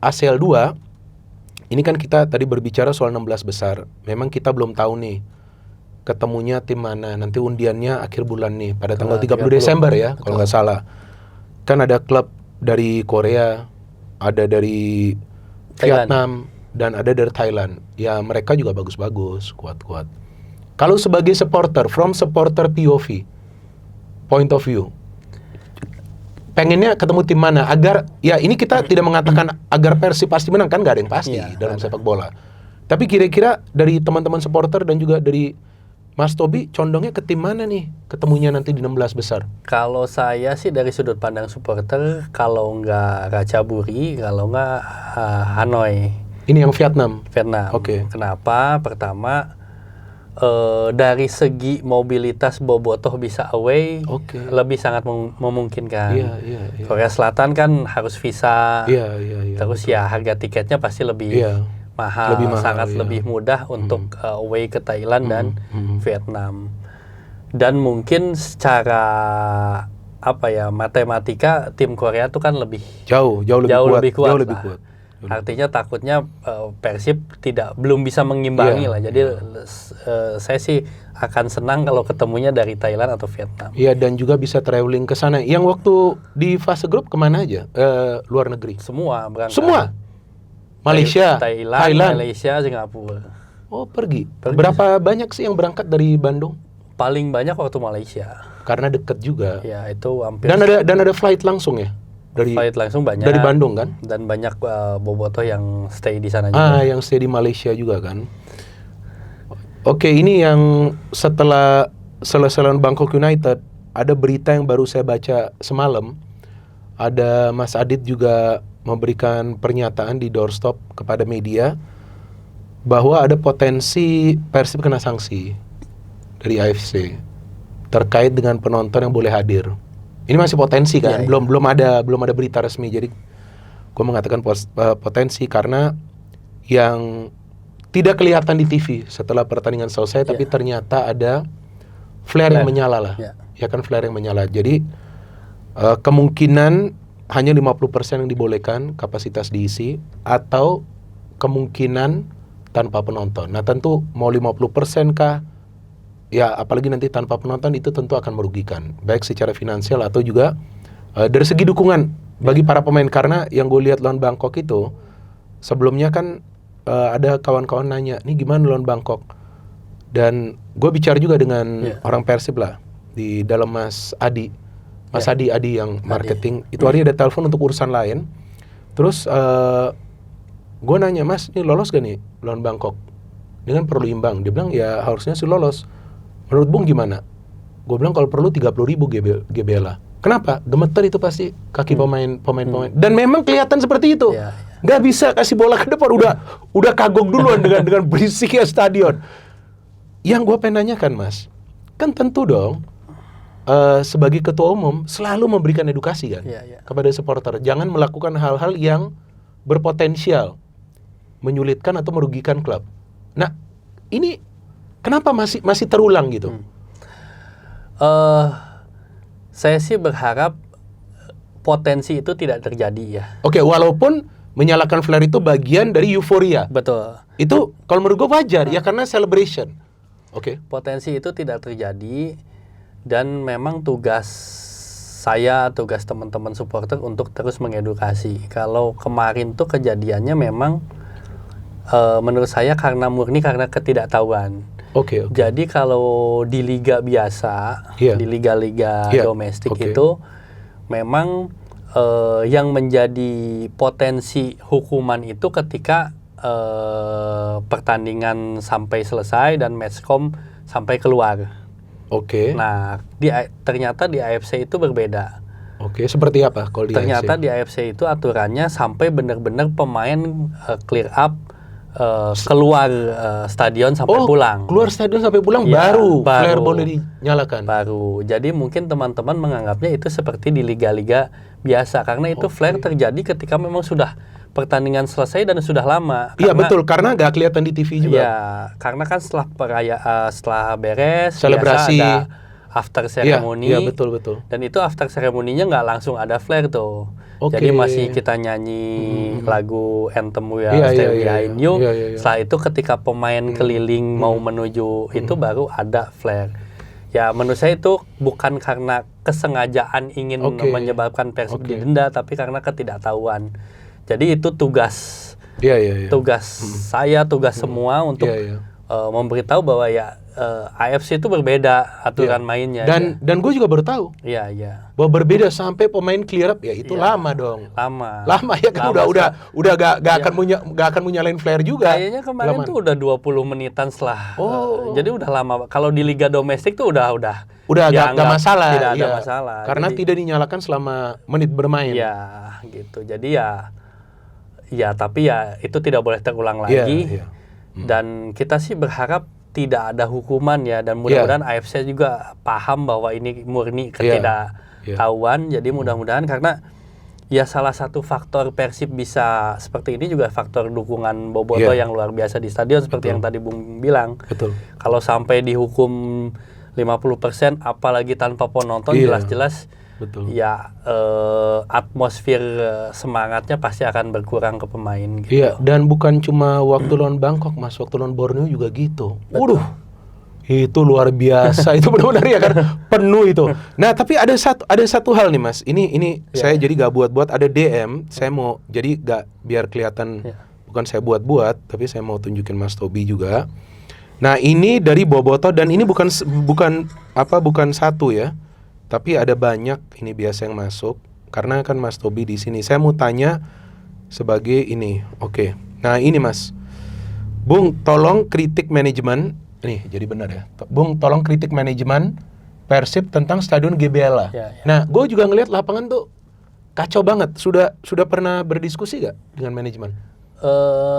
ACL 2. Ini kan kita tadi berbicara soal 16 besar. Memang kita belum tahu nih ketemunya tim mana. Nanti undiannya akhir bulan nih, pada tanggal 30 Desember ya, kalau nggak salah. Kan ada klub dari Korea, ada dari Vietnam, dan ada dari Thailand. Ya mereka juga bagus-bagus, kuat-kuat. Kalau sebagai supporter, from supporter POV, point of view, pengennya ketemu tim mana agar, ya ini kita tidak mengatakan agar Persib pasti menang, kan nggak ada yang pasti dalam sepak bola. Tapi kira-kira dari teman-teman supporter dan juga dari Mas Tobi, condongnya ke tim mana nih ketemunya nanti di 16 besar? Kalau saya sih dari sudut pandang supporter, kalau nggak Ratchaburi, kalau nggak Hanoi. Ini yang Vietnam? Oke. Kenapa? Pertama, dari segi mobilitas Bobotoh bisa away, lebih sangat memungkinkan. Korea Selatan kan harus visa, terus betul. Ya harga tiketnya pasti lebih mahal, sangat lebih mudah untuk away ke Thailand dan Vietnam. Dan mungkin secara matematika tim Korea itu kan lebih jauh lebih kuat. Artinya takutnya Persib belum bisa mengimbangi lah. Jadi saya sih akan senang kalau ketemunya dari Thailand atau Vietnam. Iya, dan juga bisa traveling ke sana. Yang waktu di fase grup kemana aja? Luar negeri? Semua berangkat. Semua? Malaysia, Thailand, Malaysia, Singapura. Oh, pergi. Berapa banyak sih yang berangkat dari Bandung? Paling banyak waktu Malaysia. Karena dekat juga. Ya, itu hampir. Dan ada flight langsung ya? Flight langsung banyak. Dari Bandung kan? Dan banyak Bobotoh yang stay di sana juga. Yang stay di Malaysia juga kan? Oke, ini yang setelah selesai lawan Bangkok United, ada berita yang baru saya baca semalam. Ada Mas Adit juga memberikan pernyataan di doorstop kepada media bahwa ada potensi Persib kena sanksi dari AFC terkait dengan penonton yang boleh hadir. Ini masih potensi kan, belum ada berita resmi. Jadi gue mengatakan potensi karena yang tidak kelihatan di TV setelah pertandingan selesai, tapi ternyata ada flare yang menyala lah, ya kan, flare yang menyala. Jadi kemungkinan hanya 50% yang dibolehkan kapasitas diisi, atau kemungkinan tanpa penonton. Nah tentu mau 50% kah? Ya apalagi nanti tanpa penonton, itu tentu akan merugikan, baik secara finansial atau juga dari segi dukungan bagi para pemain. Karena yang gue lihat lawan Bangkok itu, sebelumnya kan ada kawan-kawan nanya, nih gimana lawan Bangkok? Dan gue bicara juga dengan orang Persib lah, di dalam Mas Adi yang marketing. Itu hari ada telepon untuk urusan lain. Terus gue nanya, Mas, ini lolos gak nih lawan Bangkok? Ini kan perlu imbang. Dia bilang ya harusnya sih lolos. Menurut Bung gimana? Gue bilang kalau perlu 30.000 GBLA. Kenapa? Gemeter itu pasti kaki pemain. Dan memang kelihatan seperti itu. Nggak bisa kasih bola ke depan, udah kagok duluan dengan berisiknya stadion. Yang gue pengen nanyakan, Mas, kan tentu dong sebagai ketua umum selalu memberikan edukasi kan kepada supporter. Jangan melakukan hal-hal yang berpotensial menyulitkan atau merugikan klub. Nah, ini kenapa masih terulang gitu? Saya sih berharap potensi itu tidak terjadi ya. Oke, walaupun menyalakan flare itu bagian dari euforia. Betul. Itu kalau menurut gue wajar ya karena celebration. Oke. Potensi itu tidak terjadi dan memang tugas saya, tugas teman-teman supporter untuk terus mengedukasi. Kalau kemarin tuh kejadiannya memang menurut saya murni karena ketidaktahuan. Oke. Jadi kalau di liga biasa, di liga-liga domestik itu memang yang menjadi potensi hukuman itu ketika pertandingan sampai selesai dan matchcom sampai keluar. Oke. Nah, ternyata di AFC itu berbeda. Oke, seperti apa kalau di ternyata AFC? Di AFC itu aturannya sampai benar-benar pemain clear up keluar stadion sampai pulang. Keluar stadion sampai pulang baru flare boleh dinyalakan. Baru. Jadi mungkin teman-teman menganggapnya itu seperti di liga-liga biasa karena itu flare terjadi ketika memang sudah pertandingan selesai dan sudah lama. Iya betul, karena nggak kelihatan di TV juga. Iya, karena kan setelah beres selebrasi biasa ada after ceremony. Iya betul. Dan itu after ceremony-nya nggak langsung ada flare tuh. Jadi masih kita nyanyi lagu Anthem We Are Still Behind You. Setelah itu ketika pemain keliling mau menuju itu baru ada flare. Ya menurut saya itu bukan karena kesengajaan ingin menyebabkan Persib didenda, tapi karena ketidaktahuan. Jadi itu tugas tugas saya, tugas semua untuk memberitahu bahwa AFC itu berbeda aturan mainnya. Dan gue juga baru tahu. Iya. Bahwa berbeda sampai pemain clear up ya itu lama dong. Lama ya kan udah gak akan menyalain flare juga. Kayaknya kemarin tuh udah 20 menitan setelah. Jadi udah lama. Kalau di liga domestik tuh udah gak masalah. Tidak ada masalah. Karena tidak dinyalakan selama menit bermain. Iya, gitu. Jadi tapi itu tidak boleh terulang lagi. Dan kita sih berharap tidak ada hukuman ya, dan mudah-mudahan AFC juga paham bahwa ini murni ketidaktahuan. Jadi mudah-mudahan karena ya salah satu faktor Persib bisa seperti ini juga faktor dukungan Boboto yang luar biasa di stadion seperti yang tadi Bung bilang. Betul. Kalau sampai dihukum 50% apalagi tanpa penonton jelas-jelas ya atmosfer semangatnya pasti akan berkurang ke pemain gitu. Iya, dan bukan cuma waktu lawan Bangkok, Mas, waktu lawan Borneo juga gitu. Waduh. Itu luar biasa. Itu benar-benar ya kan penuh itu. Nah, tapi ada satu hal nih, Mas. Ini saya jadi gak buat-buat, ada DM, saya mau jadi gak biar kelihatan bukan saya buat-buat, tapi saya mau tunjukin Mas Tobi juga. Nah, ini dari Boboto dan ini bukan satu ya. Tapi ada banyak ini biasa yang masuk karena kan Mas Tobi di sini. Saya mau tanya sebagai ini. Oke. Nah, ini Mas. Bung, tolong kritik manajemen. Nih, jadi benar ya. Bung, tolong kritik manajemen Persib tentang stadion GBLA. Nah, gue juga ngelihat lapangan tuh kacau banget. Sudah pernah berdiskusi gak dengan manajemen?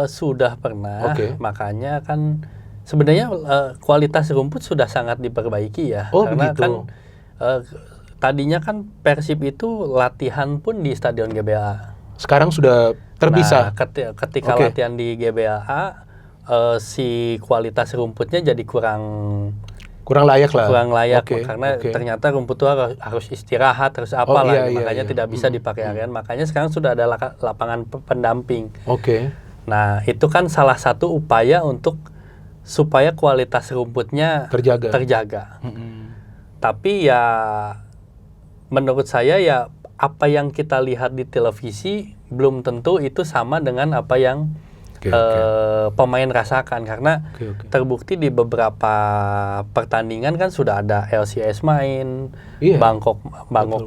Sudah pernah. Makanya kan sebenarnya kualitas rumput sudah sangat diperbaiki ya. Karena begitu. Kan tadinya kan Persib itu latihan pun di Stadion GBLA. Sekarang sudah terpisah. Nah, ketika latihan di GBLA, si kualitas rumputnya jadi kurang layak lah. Karena ternyata rumput itu harus istirahat, harus makanya tidak bisa dipakai harian. Makanya sekarang sudah ada lapangan pendamping. Nah, itu kan salah satu upaya supaya kualitas rumputnya terjaga. Tapi ya menurut saya ya apa yang kita lihat di televisi belum tentu itu sama dengan apa yang pemain rasakan karena terbukti di beberapa pertandingan kan sudah ada LCS main, Bangkok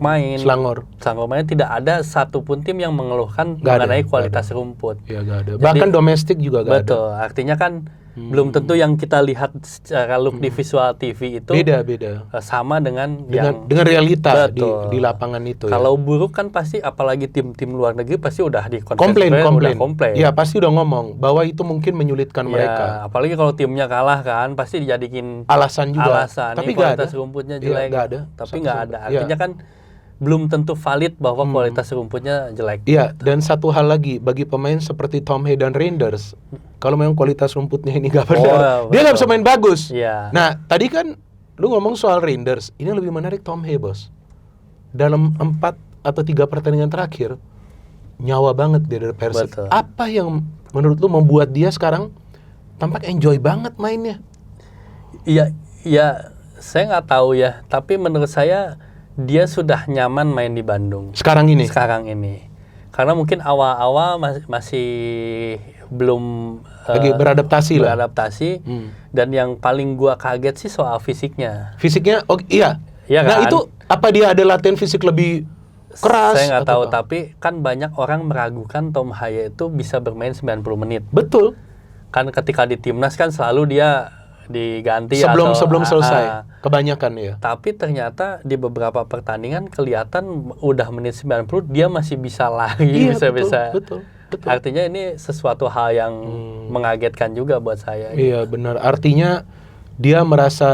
main, Selangor main, tidak ada satupun tim yang mengeluhkan mengenai kualitas rumput. Iya, gak ada. Bahkan domestik juga gak ada. Betul, artinya kan Belum tentu yang kita lihat secara look di visual TV itu beda sama dengan realita di lapangan itu. Kalau buruk kan pasti, apalagi tim-tim luar negeri pasti udah komplain. komplain. Ya pasti udah ngomong bahwa itu mungkin menyulitkan mereka. Apalagi kalau timnya kalah kan pasti dijadiin alasan juga. Tapi kualitas rumputnya jelek. Nggak ada. Tapi nggak ada. Artinya kan belum tentu valid bahwa kualitas rumputnya jelek. Iya, dan satu hal lagi, bagi pemain seperti Tom Hay dan Reinders, kalau memang kualitas rumputnya ini nggak benar, dia nggak bisa main bagus. Iya. Nah, tadi kan lu ngomong soal Reinders, ini lebih menarik Tom Hay, bos. Dalam 4 atau 3 pertandingan terakhir, nyawa banget dia dari Persib. Betul. Apa yang menurut lu membuat dia sekarang tampak enjoy banget mainnya? Iya, saya nggak tahu ya, tapi menurut saya dia sudah nyaman main di Bandung sekarang ini. Karena mungkin awal-awal masih belum lagi beradaptasi. Dan yang paling gua kaget sih soal fisiknya. Iya nah kan? Itu apa dia ada latihan fisik lebih keras? Saya nggak tahu, tapi kan banyak orang meragukan Tom Hay itu bisa bermain 90 menit. Betul. Kan ketika di timnas kan selalu dia diganti sebelum selesai kebanyakan ya. Tapi ternyata di beberapa pertandingan kelihatan udah menit 90 dia masih bisa lari, betul. Artinya ini sesuatu hal yang mengagetkan juga buat saya. Iya benar. Artinya dia merasa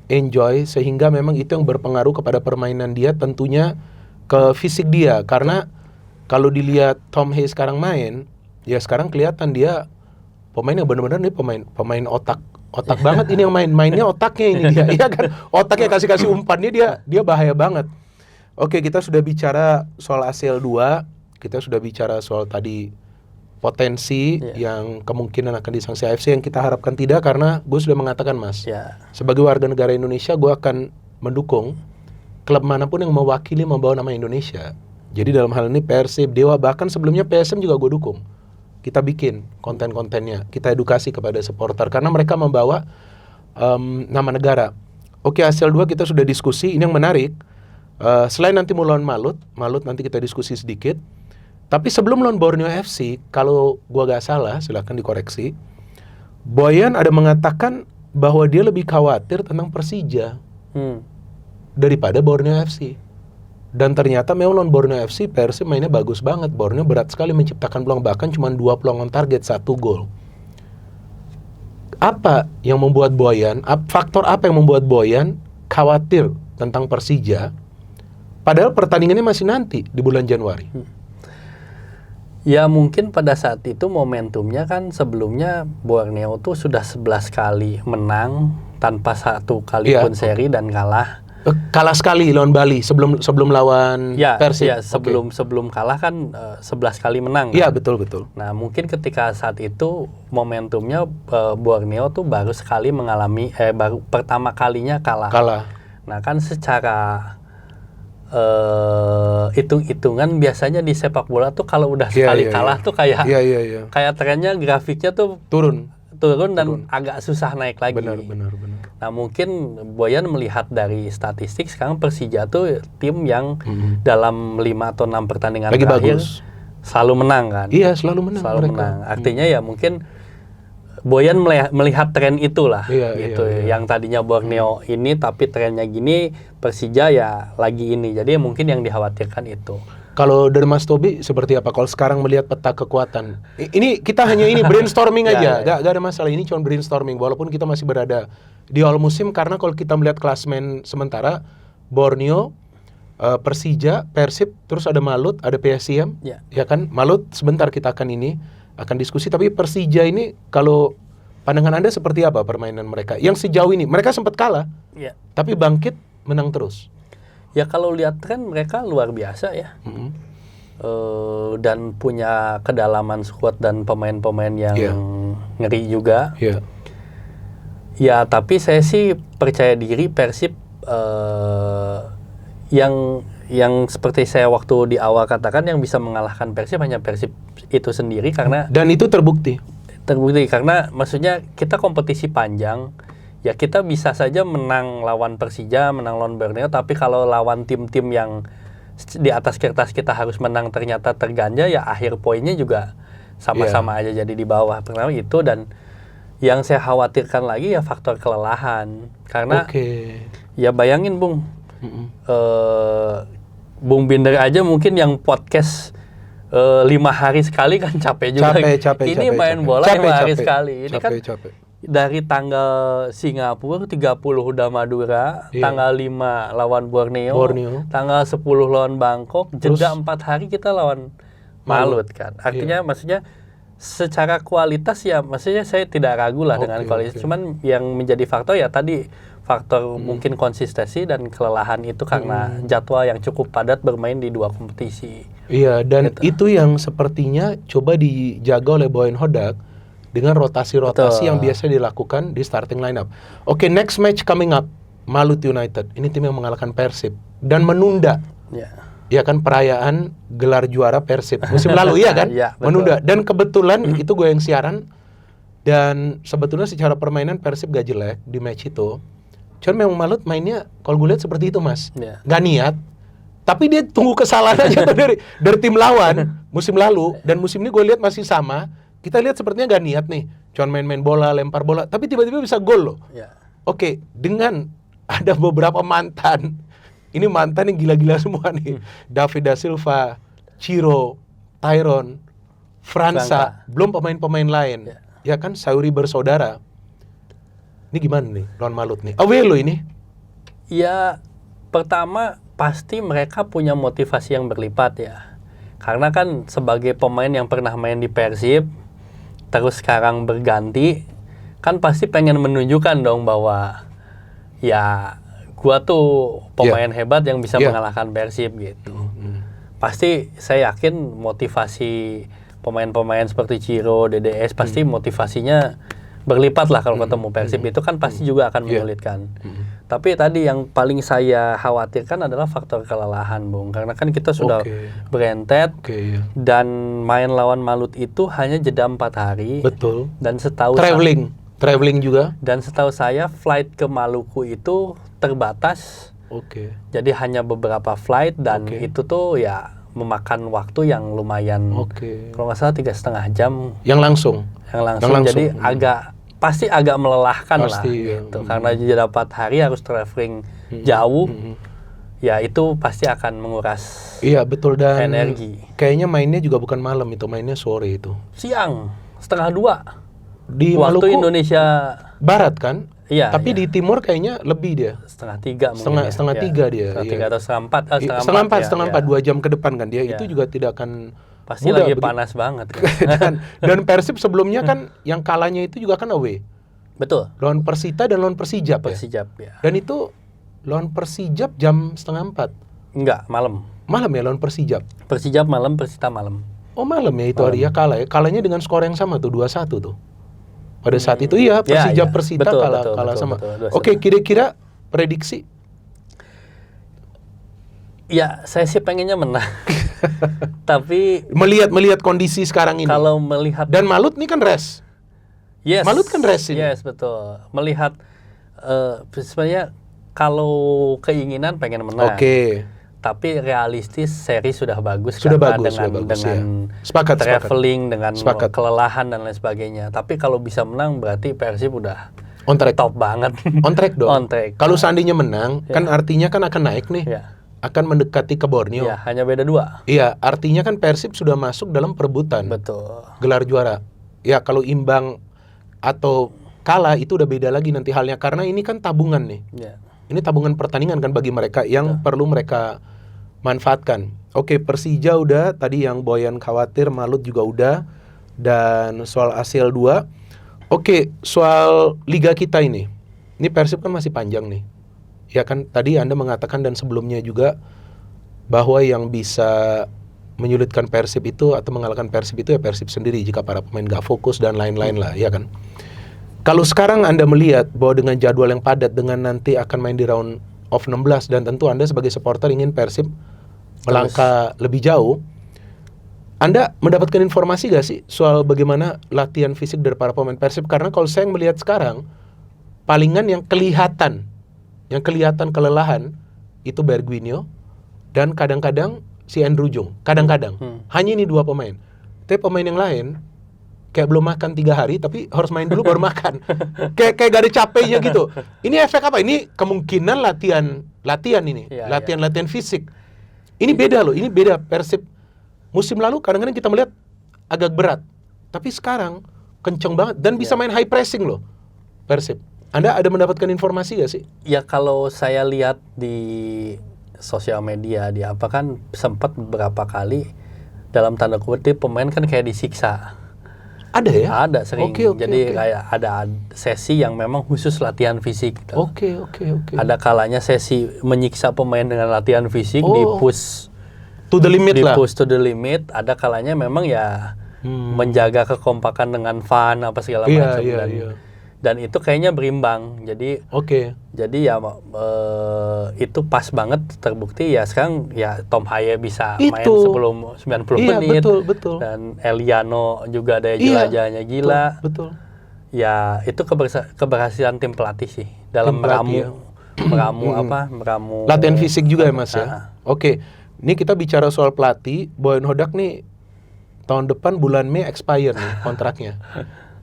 enjoy sehingga memang itu yang berpengaruh kepada permainan dia, tentunya ke fisik dia. Karena kalau dilihat Tom Hay sekarang main, ya sekarang kelihatan dia pemain yang benar-benar nih pemain otak banget ini yang mainnya otaknya ini dia. Iya kan, otaknya kasih umpannya dia bahaya banget. Oke, kita sudah bicara soal ACL 2, kita sudah bicara soal tadi potensi yang kemungkinan akan disangsi AFC, yang kita harapkan tidak, karena gue sudah mengatakan Mas, sebagai warga negara Indonesia gue akan mendukung klub manapun yang mewakili membawa nama Indonesia. Jadi dalam hal ini Persib, Dewa, bahkan sebelumnya PSM juga gue dukung. Kita bikin konten-kontennya, kita edukasi kepada supporter karena mereka membawa nama negara. Oke, ACL 2 kita sudah diskusi, ini yang menarik. Selain nanti mau lawan Malut nanti kita diskusi sedikit. Tapi sebelum lawan Borneo FC, kalau gua gak salah, silakan dikoreksi, Boyan ada mengatakan bahwa dia lebih khawatir tentang Persija daripada Borneo FC. Dan ternyata memang lawan Borneo FC, Persib mainnya bagus banget. Borneo berat sekali menciptakan peluang, bahkan cuma 2 peluang on target, 1 gol. Apa yang membuat Boyan, faktor apa yang membuat Boyan khawatir tentang Persija, padahal pertandingannya masih nanti di bulan Januari? Ya mungkin pada saat itu momentumnya kan sebelumnya Borneo tuh sudah 11 kali menang tanpa 1 kali pun seri dan kalah. Kalah sekali lawan Bali sebelum lawan Persib. Ya, sebelum kalah kan 11 kali menang. Iya, kan? betul. Nah, mungkin ketika saat itu momentumnya Borneo tuh baru sekali mengalami baru pertama kalinya kalah. Nah, kan secara hitung-hitungan biasanya di sepak bola tuh kalau udah sekali kalah tuh kayak trennya grafiknya tuh turun dan agak susah naik lagi. Benar. Nah, mungkin Boyan melihat dari statistik sekarang Persija tuh tim yang dalam 5 atau 6 pertandingan lagi terakhir bagus, selalu menang kan? Iya, selalu menang. Artinya ya mungkin Boyan melihat tren itulah gitu. Yang tadinya Borneo ini tapi trennya gini, Persija ya lagi ini. Jadi mungkin yang dikhawatirkan itu. Kalau dari Mas Tobi seperti apa? Kalau sekarang melihat peta kekuatan, ini kita hanya ini brainstorming aja, gak ada masalah, ini cuma brainstorming. Walaupun kita masih berada di awal musim, karena kalau kita melihat klasmen sementara, Borneo, Persija, Persib, terus ada Malut, ada PSIM, ya kan? Malut sebentar kita akan diskusi. Tapi Persija ini kalau pandangan Anda seperti apa permainan mereka? Yang sejauh ini mereka sempat kalah, tapi bangkit menang terus. Ya kalau lihat tren mereka luar biasa ya. Dan punya kedalaman squad dan pemain-pemain yang ngeri juga. Ya tapi saya sih percaya diri Persib yang seperti saya waktu di awal katakan, yang bisa mengalahkan Persib hanya Persib itu sendiri, karena dan itu terbukti karena maksudnya kita kompetisi panjang. Ya kita bisa saja menang lawan Persija, menang lawan Borneo, tapi kalau lawan tim-tim yang di atas kertas kita harus menang ternyata terganja, ya akhir poinnya juga sama-sama aja jadi di bawah. Pertama itu, dan Yang saya khawatirkan lagi ya faktor kelelahan. Karena ya bayangin Bung, Bung Binder aja mungkin yang podcast 5 hari sekali kan capek juga. Ini main bola 5 hari sekali. Ini kan dari tanggal Singapura 30 udah Madura, tanggal 5 lawan Borneo, tanggal 10 lawan Bangkok, jeda 4 hari kita lawan Malut kan. Artinya maksudnya secara kualitas ya, maksudnya saya tidak ragu lah dengan kualitas. Cuman yang menjadi faktor ya tadi faktor mungkin konsistensi dan kelelahan itu karena jadwal yang cukup padat bermain di 2 kompetisi. Iya, dan itu yang sepertinya coba dijaga oleh Boyan Hodak dengan rotasi-rotasi yang biasa dilakukan di starting lineup. Oke, next match coming up, Malut United. Ini tim yang mengalahkan Persib dan menunda. Ya kan perayaan gelar juara Persib musim lalu ya kan? Menunda. Dan kebetulan itu gue yang siaran dan sebetulnya secara permainan Persib gak jelek di match itu. Cuman memang Malut mainnya kalau gue lihat seperti itu Mas. Gak niat. Tapi dia tunggu kesalahan aja dari tim lawan musim lalu dan musim ini gue lihat masih sama. Kita lihat sepertinya gak niat nih. Cuman main-main bola, lempar bola, tapi tiba-tiba bisa gol loh. Oke, dengan ada beberapa mantan. Ini mantan yang gila-gila semua nih. David da Silva, Ciro, Tyron, Fransa, belum pemain-pemain lain. Ya kan, Sauri bersaudara. Ini gimana nih lawan Malut nih? Away lo ini? Ya, pertama pasti mereka punya motivasi yang berlipat ya. Karena kan sebagai pemain yang pernah main di Persib, terus sekarang berganti, kan pasti pengen menunjukkan dong bahwa ya gua tuh pemain hebat yang bisa mengalahkan Persib gitu. Pasti saya yakin motivasi pemain-pemain seperti Ciro, DDS pasti motivasinya berlipat lah kalau ketemu Persib itu kan pasti juga akan menyulitkan. Tapi tadi yang paling saya khawatirkan adalah faktor kelelahan, Bung. Karena kan kita sudah berentet dan main lawan Malut itu hanya jeda 4 hari. Betul. Dan setahu traveling juga. Dan setahu saya flight ke Maluku itu terbatas. Jadi hanya beberapa flight dan itu tuh ya memakan waktu yang lumayan. Kalau nggak salah 3,5 jam. Yang langsung. Jadi pasti agak melelahkan lah gitu. Karena jeda 4 hari harus traveling jauh. Ya itu pasti akan menguras betul dan energi. Kayaknya mainnya juga bukan malam itu, mainnya sore itu. Siang, 1:30 di waktu Maluku, Indonesia Barat kan? Tapi di timur kayaknya lebih dia. 2:30 mungkin. Setengah tiga dia. 3 atau 4. Setengah 4, 2 jam ke depan kan dia. Itu juga tidak akan pasti mudah, lagi panas banget kan. dan Persib sebelumnya kan yang kalahnya itu juga kan away. Betul. Lawan Persita dan lawan Persijap ya. Dan itu lawan Persijap jam 3:30. Enggak, malam. Malam ya lawan Persijap. Persijap malam, Persita malam. Oh malam ya itu hari ya kalah ya. Kalahnya dengan skor yang sama tuh 2-1 tuh. Pada saat itu Persijap Persita kalah sama. Oke, kira-kira prediksi? Ya, saya sih pengennya menang. Tapi melihat kondisi sekarang ini. Kalau melihat dan Malut nih kan rest. Malut kan rest ini. Betul. Melihat sebenarnya kalau keinginan pengen menang. Tapi realistis seri sudah bagus dengan traveling, dengan kelelahan dan lain sebagainya. Tapi kalau bisa menang berarti Persib udah on track, top banget. On track dong. Kalau seandainya menang, kan artinya kan akan naik nih. Akan mendekati ke Borneo. Hanya beda 2. Artinya kan Persib sudah masuk dalam perebutan. Betul. Gelar juara. Ya, kalau imbang atau kalah itu udah beda lagi nanti halnya karena ini kan tabungan nih. Ini tabungan pertandingan kan bagi mereka yang perlu mereka manfaatkan. Oke, Persija udah, tadi yang Boyan khawatir, Malut juga udah, dan soal ACL 2. Oke, soal liga kita ini Persib kan masih panjang nih. Ya kan, tadi Anda mengatakan dan sebelumnya juga bahwa yang bisa menyulitkan Persib itu atau mengalahkan Persib itu ya Persib sendiri jika para pemain gak fokus dan lain-lain lah, ya kan. Kalau sekarang Anda melihat bahwa dengan jadwal yang padat, dengan nanti akan main di round of 16 dan tentu Anda sebagai supporter ingin Persib melangkah lebih jauh, Anda mendapatkan informasi gak sih soal bagaimana latihan fisik dari para pemain Persib? Karena kalau saya melihat sekarang, palingan yang kelihatan kelelahan itu Bergwinho dan kadang-kadang si Andrew Jung. Kadang-kadang hanya ini 2 pemain. Tapi pemain yang lain kayak belum makan 3 hari tapi harus main dulu baru makan. kayak gak ada capeknya gitu. Ini efek apa? Ini kemungkinan latihan ini, latihan fisik. Ini beda loh, ini beda. Persib musim lalu kadang-kadang kita melihat agak berat, tapi sekarang kenceng banget dan bisa main high pressing loh Persib. Anda ada mendapatkan informasi gak sih? Ya kalau saya lihat di sosial media di apa kan sempat beberapa kali dalam tanda kutip pemain kan kayak disiksa. Ada ya? Ada sering. Jadi kayak ada sesi yang memang khusus latihan fisik. Gitu. Oke. Ada kalanya sesi menyiksa pemain dengan latihan fisik di push to the limit lah. Di push to the limit. Ada kalanya memang ya menjaga kekompakan dengan fun apa segala macam dan itu kayaknya berimbang. Jadi jadi ya itu pas banget terbukti ya sekarang ya Tom Haye bisa main sebelum 90 menit. Betul. Dan Eliano juga daya jelajahnya gila. Betul. Ya itu keberhasilan tim pelatih sih dalam meramu latihan fisik juga ya Mas ya. Oke. Ini kita bicara soal pelatih. Boyan Hodak nih tahun depan bulan Mei expire nih kontraknya.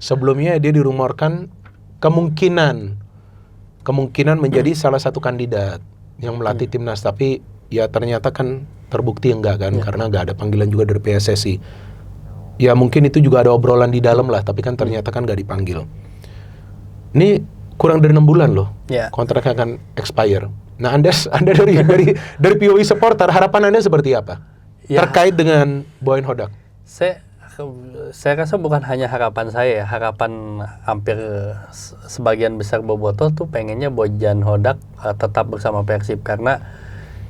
Sebelumnya dia dirumorkan kemungkinan menjadi salah satu kandidat yang melatih timnas, tapi ya ternyata kan terbukti enggak kan karena enggak ada panggilan juga dari PSSI. Ya mungkin itu juga ada obrolan di dalam lah, tapi kan ternyata kan enggak dipanggil. Ini kurang dari 6 bulan loh kontraknya akan expire. Nah Anda dari POV supporter harapan Anda seperti apa terkait dengan Boyan Hodak? Saya rasa bukan hanya harapan saya ya, harapan hampir sebagian besar bobotoh tuh pengennya Boyan Hodak tetap bersama Persib karena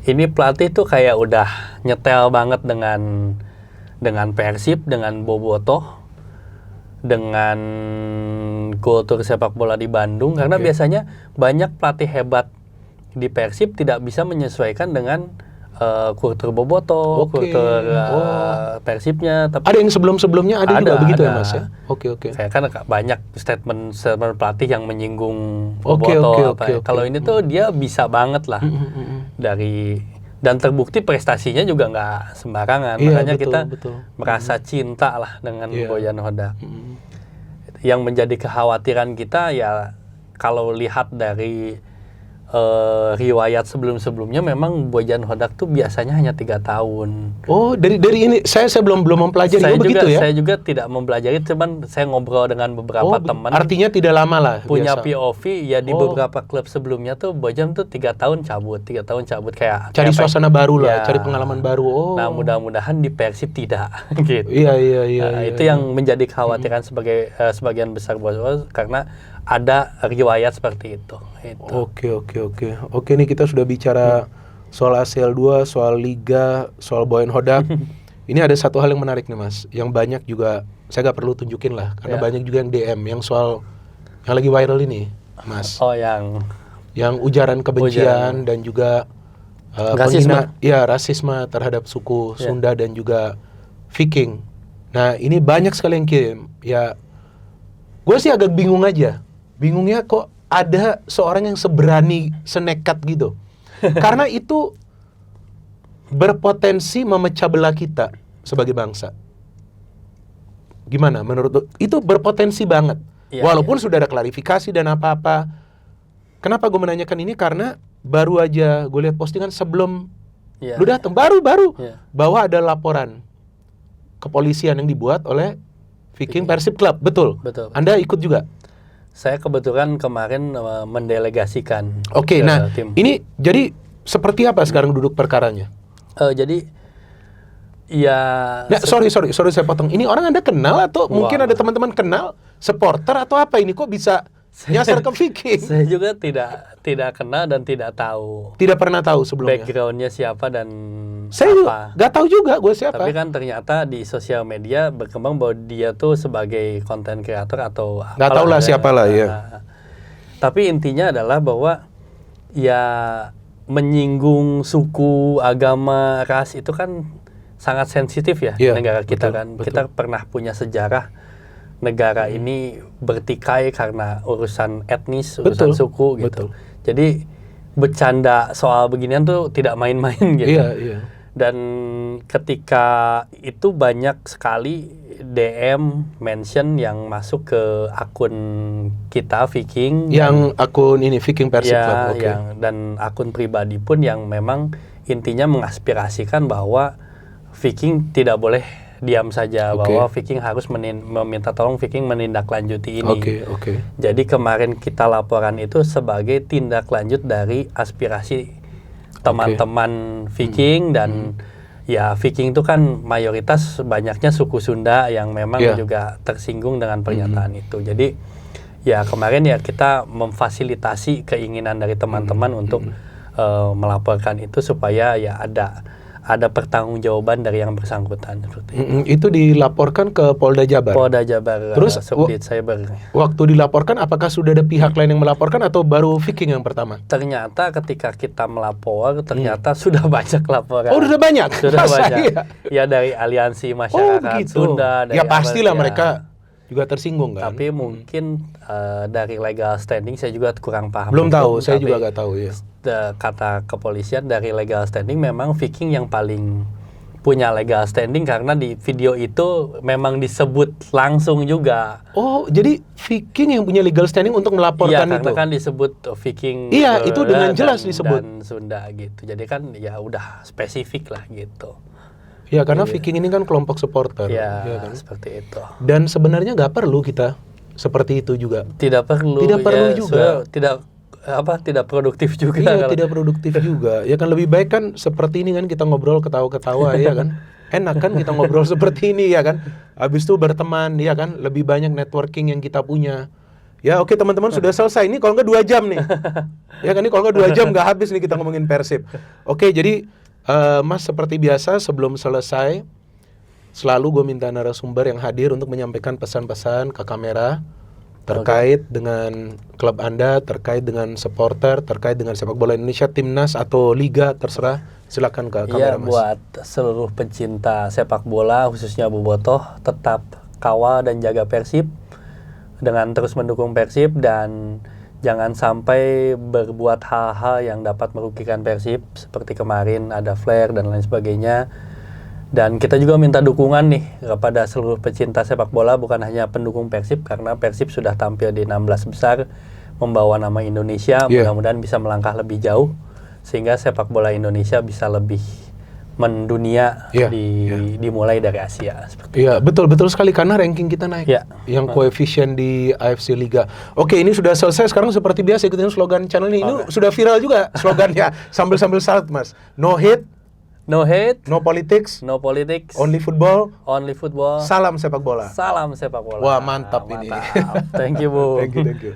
ini pelatih tuh kayak udah nyetel banget dengan Persib, dengan bobotoh, dengan kultur sepak bola di Bandung karena biasanya banyak pelatih hebat di Persib tidak bisa menyesuaikan dengan kultur bobotoh, kultur Persibnya. Tapi ada yang sebelumnya ada juga begitu ya Mas ya? Oke. Saya kan banyak statement pelatih yang menyinggung bobotoh. Kalau ini tuh dia bisa banget lah dan terbukti prestasinya juga nggak sembarangan. Makanya kita merasa cinta lah dengan Boyan Hodak. Yang menjadi kekhawatiran kita ya kalau lihat dari riwayat sebelumnya memang Boyan Hodak tuh biasanya hanya 3 tahun. Oh, dari ini saya belum mempelajari begitu ya. Saya juga tidak mempelajari, cuman saya ngobrol dengan beberapa teman. Artinya tidak lama lah. Punya biasa. POV ya di beberapa klub sebelumnya tuh Boyan tuh 3 tahun cabut kayak cari suasana baru lah, cari pengalaman baru. Nah, mudah-mudahan di Persib tidak gitu. Iya. Itu yang menjadi kekhawatiran sebagai sebagian besar bos karena ada riwayat seperti itu. Oke, nih kita sudah bicara soal ACL 2, soal Liga, soal Boyan Hodak. Ini ada satu hal yang menarik nih Mas, yang banyak juga saya gak perlu tunjukin lah, karena banyak juga yang DM, yang soal yang lagi viral ini, Mas. Oh, yang ujaran kebencian dan juga rasisme terhadap suku Sunda dan juga Viking. Nah, ini banyak sekali yang kirim. Ya, gue sih agak bingung aja. Bingungnya kok ada seorang yang seberani, senekat gitu. Karena itu berpotensi memecah belah kita sebagai bangsa. Gimana menurut lu? Itu berpotensi banget. Walaupun sudah ada klarifikasi dan apa-apa. Kenapa gue menanyakan ini? Karena baru aja gue lihat postingan sebelum lu datang. Baru bahwa ada laporan kepolisian yang dibuat oleh Viking Persib Club. Betul. Anda ikut juga? Saya kebetulan kemarin mendelegasikan. Oke, nah tim. Ini jadi seperti apa sekarang duduk perkaranya? Jadi ya. Nah, sorry saya potong. Ini orang Anda kenal atau mungkin ada teman-teman kenal, supporter atau apa ini kok bisa nyasar ke Viking? Saya juga tidak kenal dan tidak tahu. Tidak pernah tahu sebelumnya. Backgroundnya siapa dan saya nggak tahu juga gue siapa. Tapi kan ternyata di sosial media berkembang bahwa dia tuh sebagai content creator atau nggak tahu lah siapa lah ya. Tapi intinya adalah bahwa ya menyinggung suku, agama, ras itu kan sangat sensitif ya negara kita kan. Betul. Kita pernah punya sejarah negara ini bertikai karena urusan etnis, urusan suku gitu. Jadi bercanda soal beginian tuh tidak main-main gitu. Dan ketika itu banyak sekali DM mention yang masuk ke akun kita Viking, yang akun ini Viking Persib ya, Club, dan akun pribadi pun yang memang intinya mengaspirasikan bahwa Viking tidak boleh diam saja, bahwa Viking harus meminta tolong Viking menindaklanjuti ini. Jadi kemarin kita laporan itu sebagai tindak lanjut dari aspirasi teman-teman Viking dan ya Viking itu kan mayoritas banyaknya suku Sunda yang memang juga tersinggung dengan pernyataan itu. Jadi ya kemarin ya kita memfasilitasi keinginan dari teman-teman untuk melaporkan itu supaya ya ada pertanggungjawaban dari yang bersangkutan seperti itu. Itu dilaporkan ke Polda Jabar. Polda Jabar. Terus Subdit Cyber. Waktu dilaporkan apakah sudah ada pihak lain yang melaporkan atau baru Viking yang pertama? Ternyata ketika kita melapor ternyata sudah banyak laporan. Oh, sudah banyak. Sudah banyak. Ya dari aliansi masyarakat Sunda, dari ya pastilah mereka juga tersinggung kan. Tapi mungkin dari legal standing saya juga kurang paham. Belum tahu, saya juga nggak tahu ya. Kata kepolisian dari legal standing memang Viking yang paling punya legal standing karena di video itu memang disebut langsung juga. Oh, jadi Viking yang punya legal standing untuk melaporkan itu? Iya, karena kan disebut Viking. Iya, itu dengan jelas disebut. Dan Sunda gitu. Jadi kan ya udah spesifik lah gitu. Ya, karena Viking ini kan kelompok supporter. Ya, kan? Seperti itu. Dan sebenarnya nggak perlu kita seperti itu juga. Tidak perlu. Tidak perlu juga. Tidak produktif juga. Iya, tidak produktif juga. Ya kan lebih baik kan seperti ini kan kita ngobrol ketawa-ketawa ya kan. Enak kan kita ngobrol seperti ini ya kan. Habis itu berteman ya kan. Lebih banyak networking yang kita punya. Ya oke teman-teman sudah selesai. Ini kalau nggak 2 jam nih. Ya kan ini kalau nggak 2 jam nggak habis nih kita ngomongin Persib. Oke jadi Mas seperti biasa sebelum selesai selalu gue minta narasumber yang hadir untuk menyampaikan pesan-pesan ke kamera terkait dengan klub Anda, terkait dengan supporter, terkait dengan sepak bola Indonesia, timnas atau liga terserah. Silakan ke kamera Mas. Buat seluruh pencinta sepak bola khususnya Bobotoh tetap kawal dan jaga Persib dengan terus mendukung Persib dan jangan sampai berbuat hal-hal yang dapat merugikan Persib seperti kemarin ada flare dan lain sebagainya. Dan kita juga minta dukungan nih kepada seluruh pecinta sepak bola, bukan hanya pendukung Persib, karena Persib sudah tampil di 16 besar, membawa nama Indonesia, mudah-mudahan bisa melangkah lebih jauh, sehingga sepak bola Indonesia bisa lebih mendunia dimulai dari Asia. Iya, betul-betul sekali, karena ranking kita naik, yang koefisien di AFC Liga. Oke, ini sudah selesai, sekarang seperti biasa ikutin slogan channel ini, ini sudah viral juga slogannya, sambil-sambil salat Mas, no hate, no hate, no politics, only football, salam sepak bola. Salam sepak bola. Wah, mantap ini. Thank you, Bu. Thank you.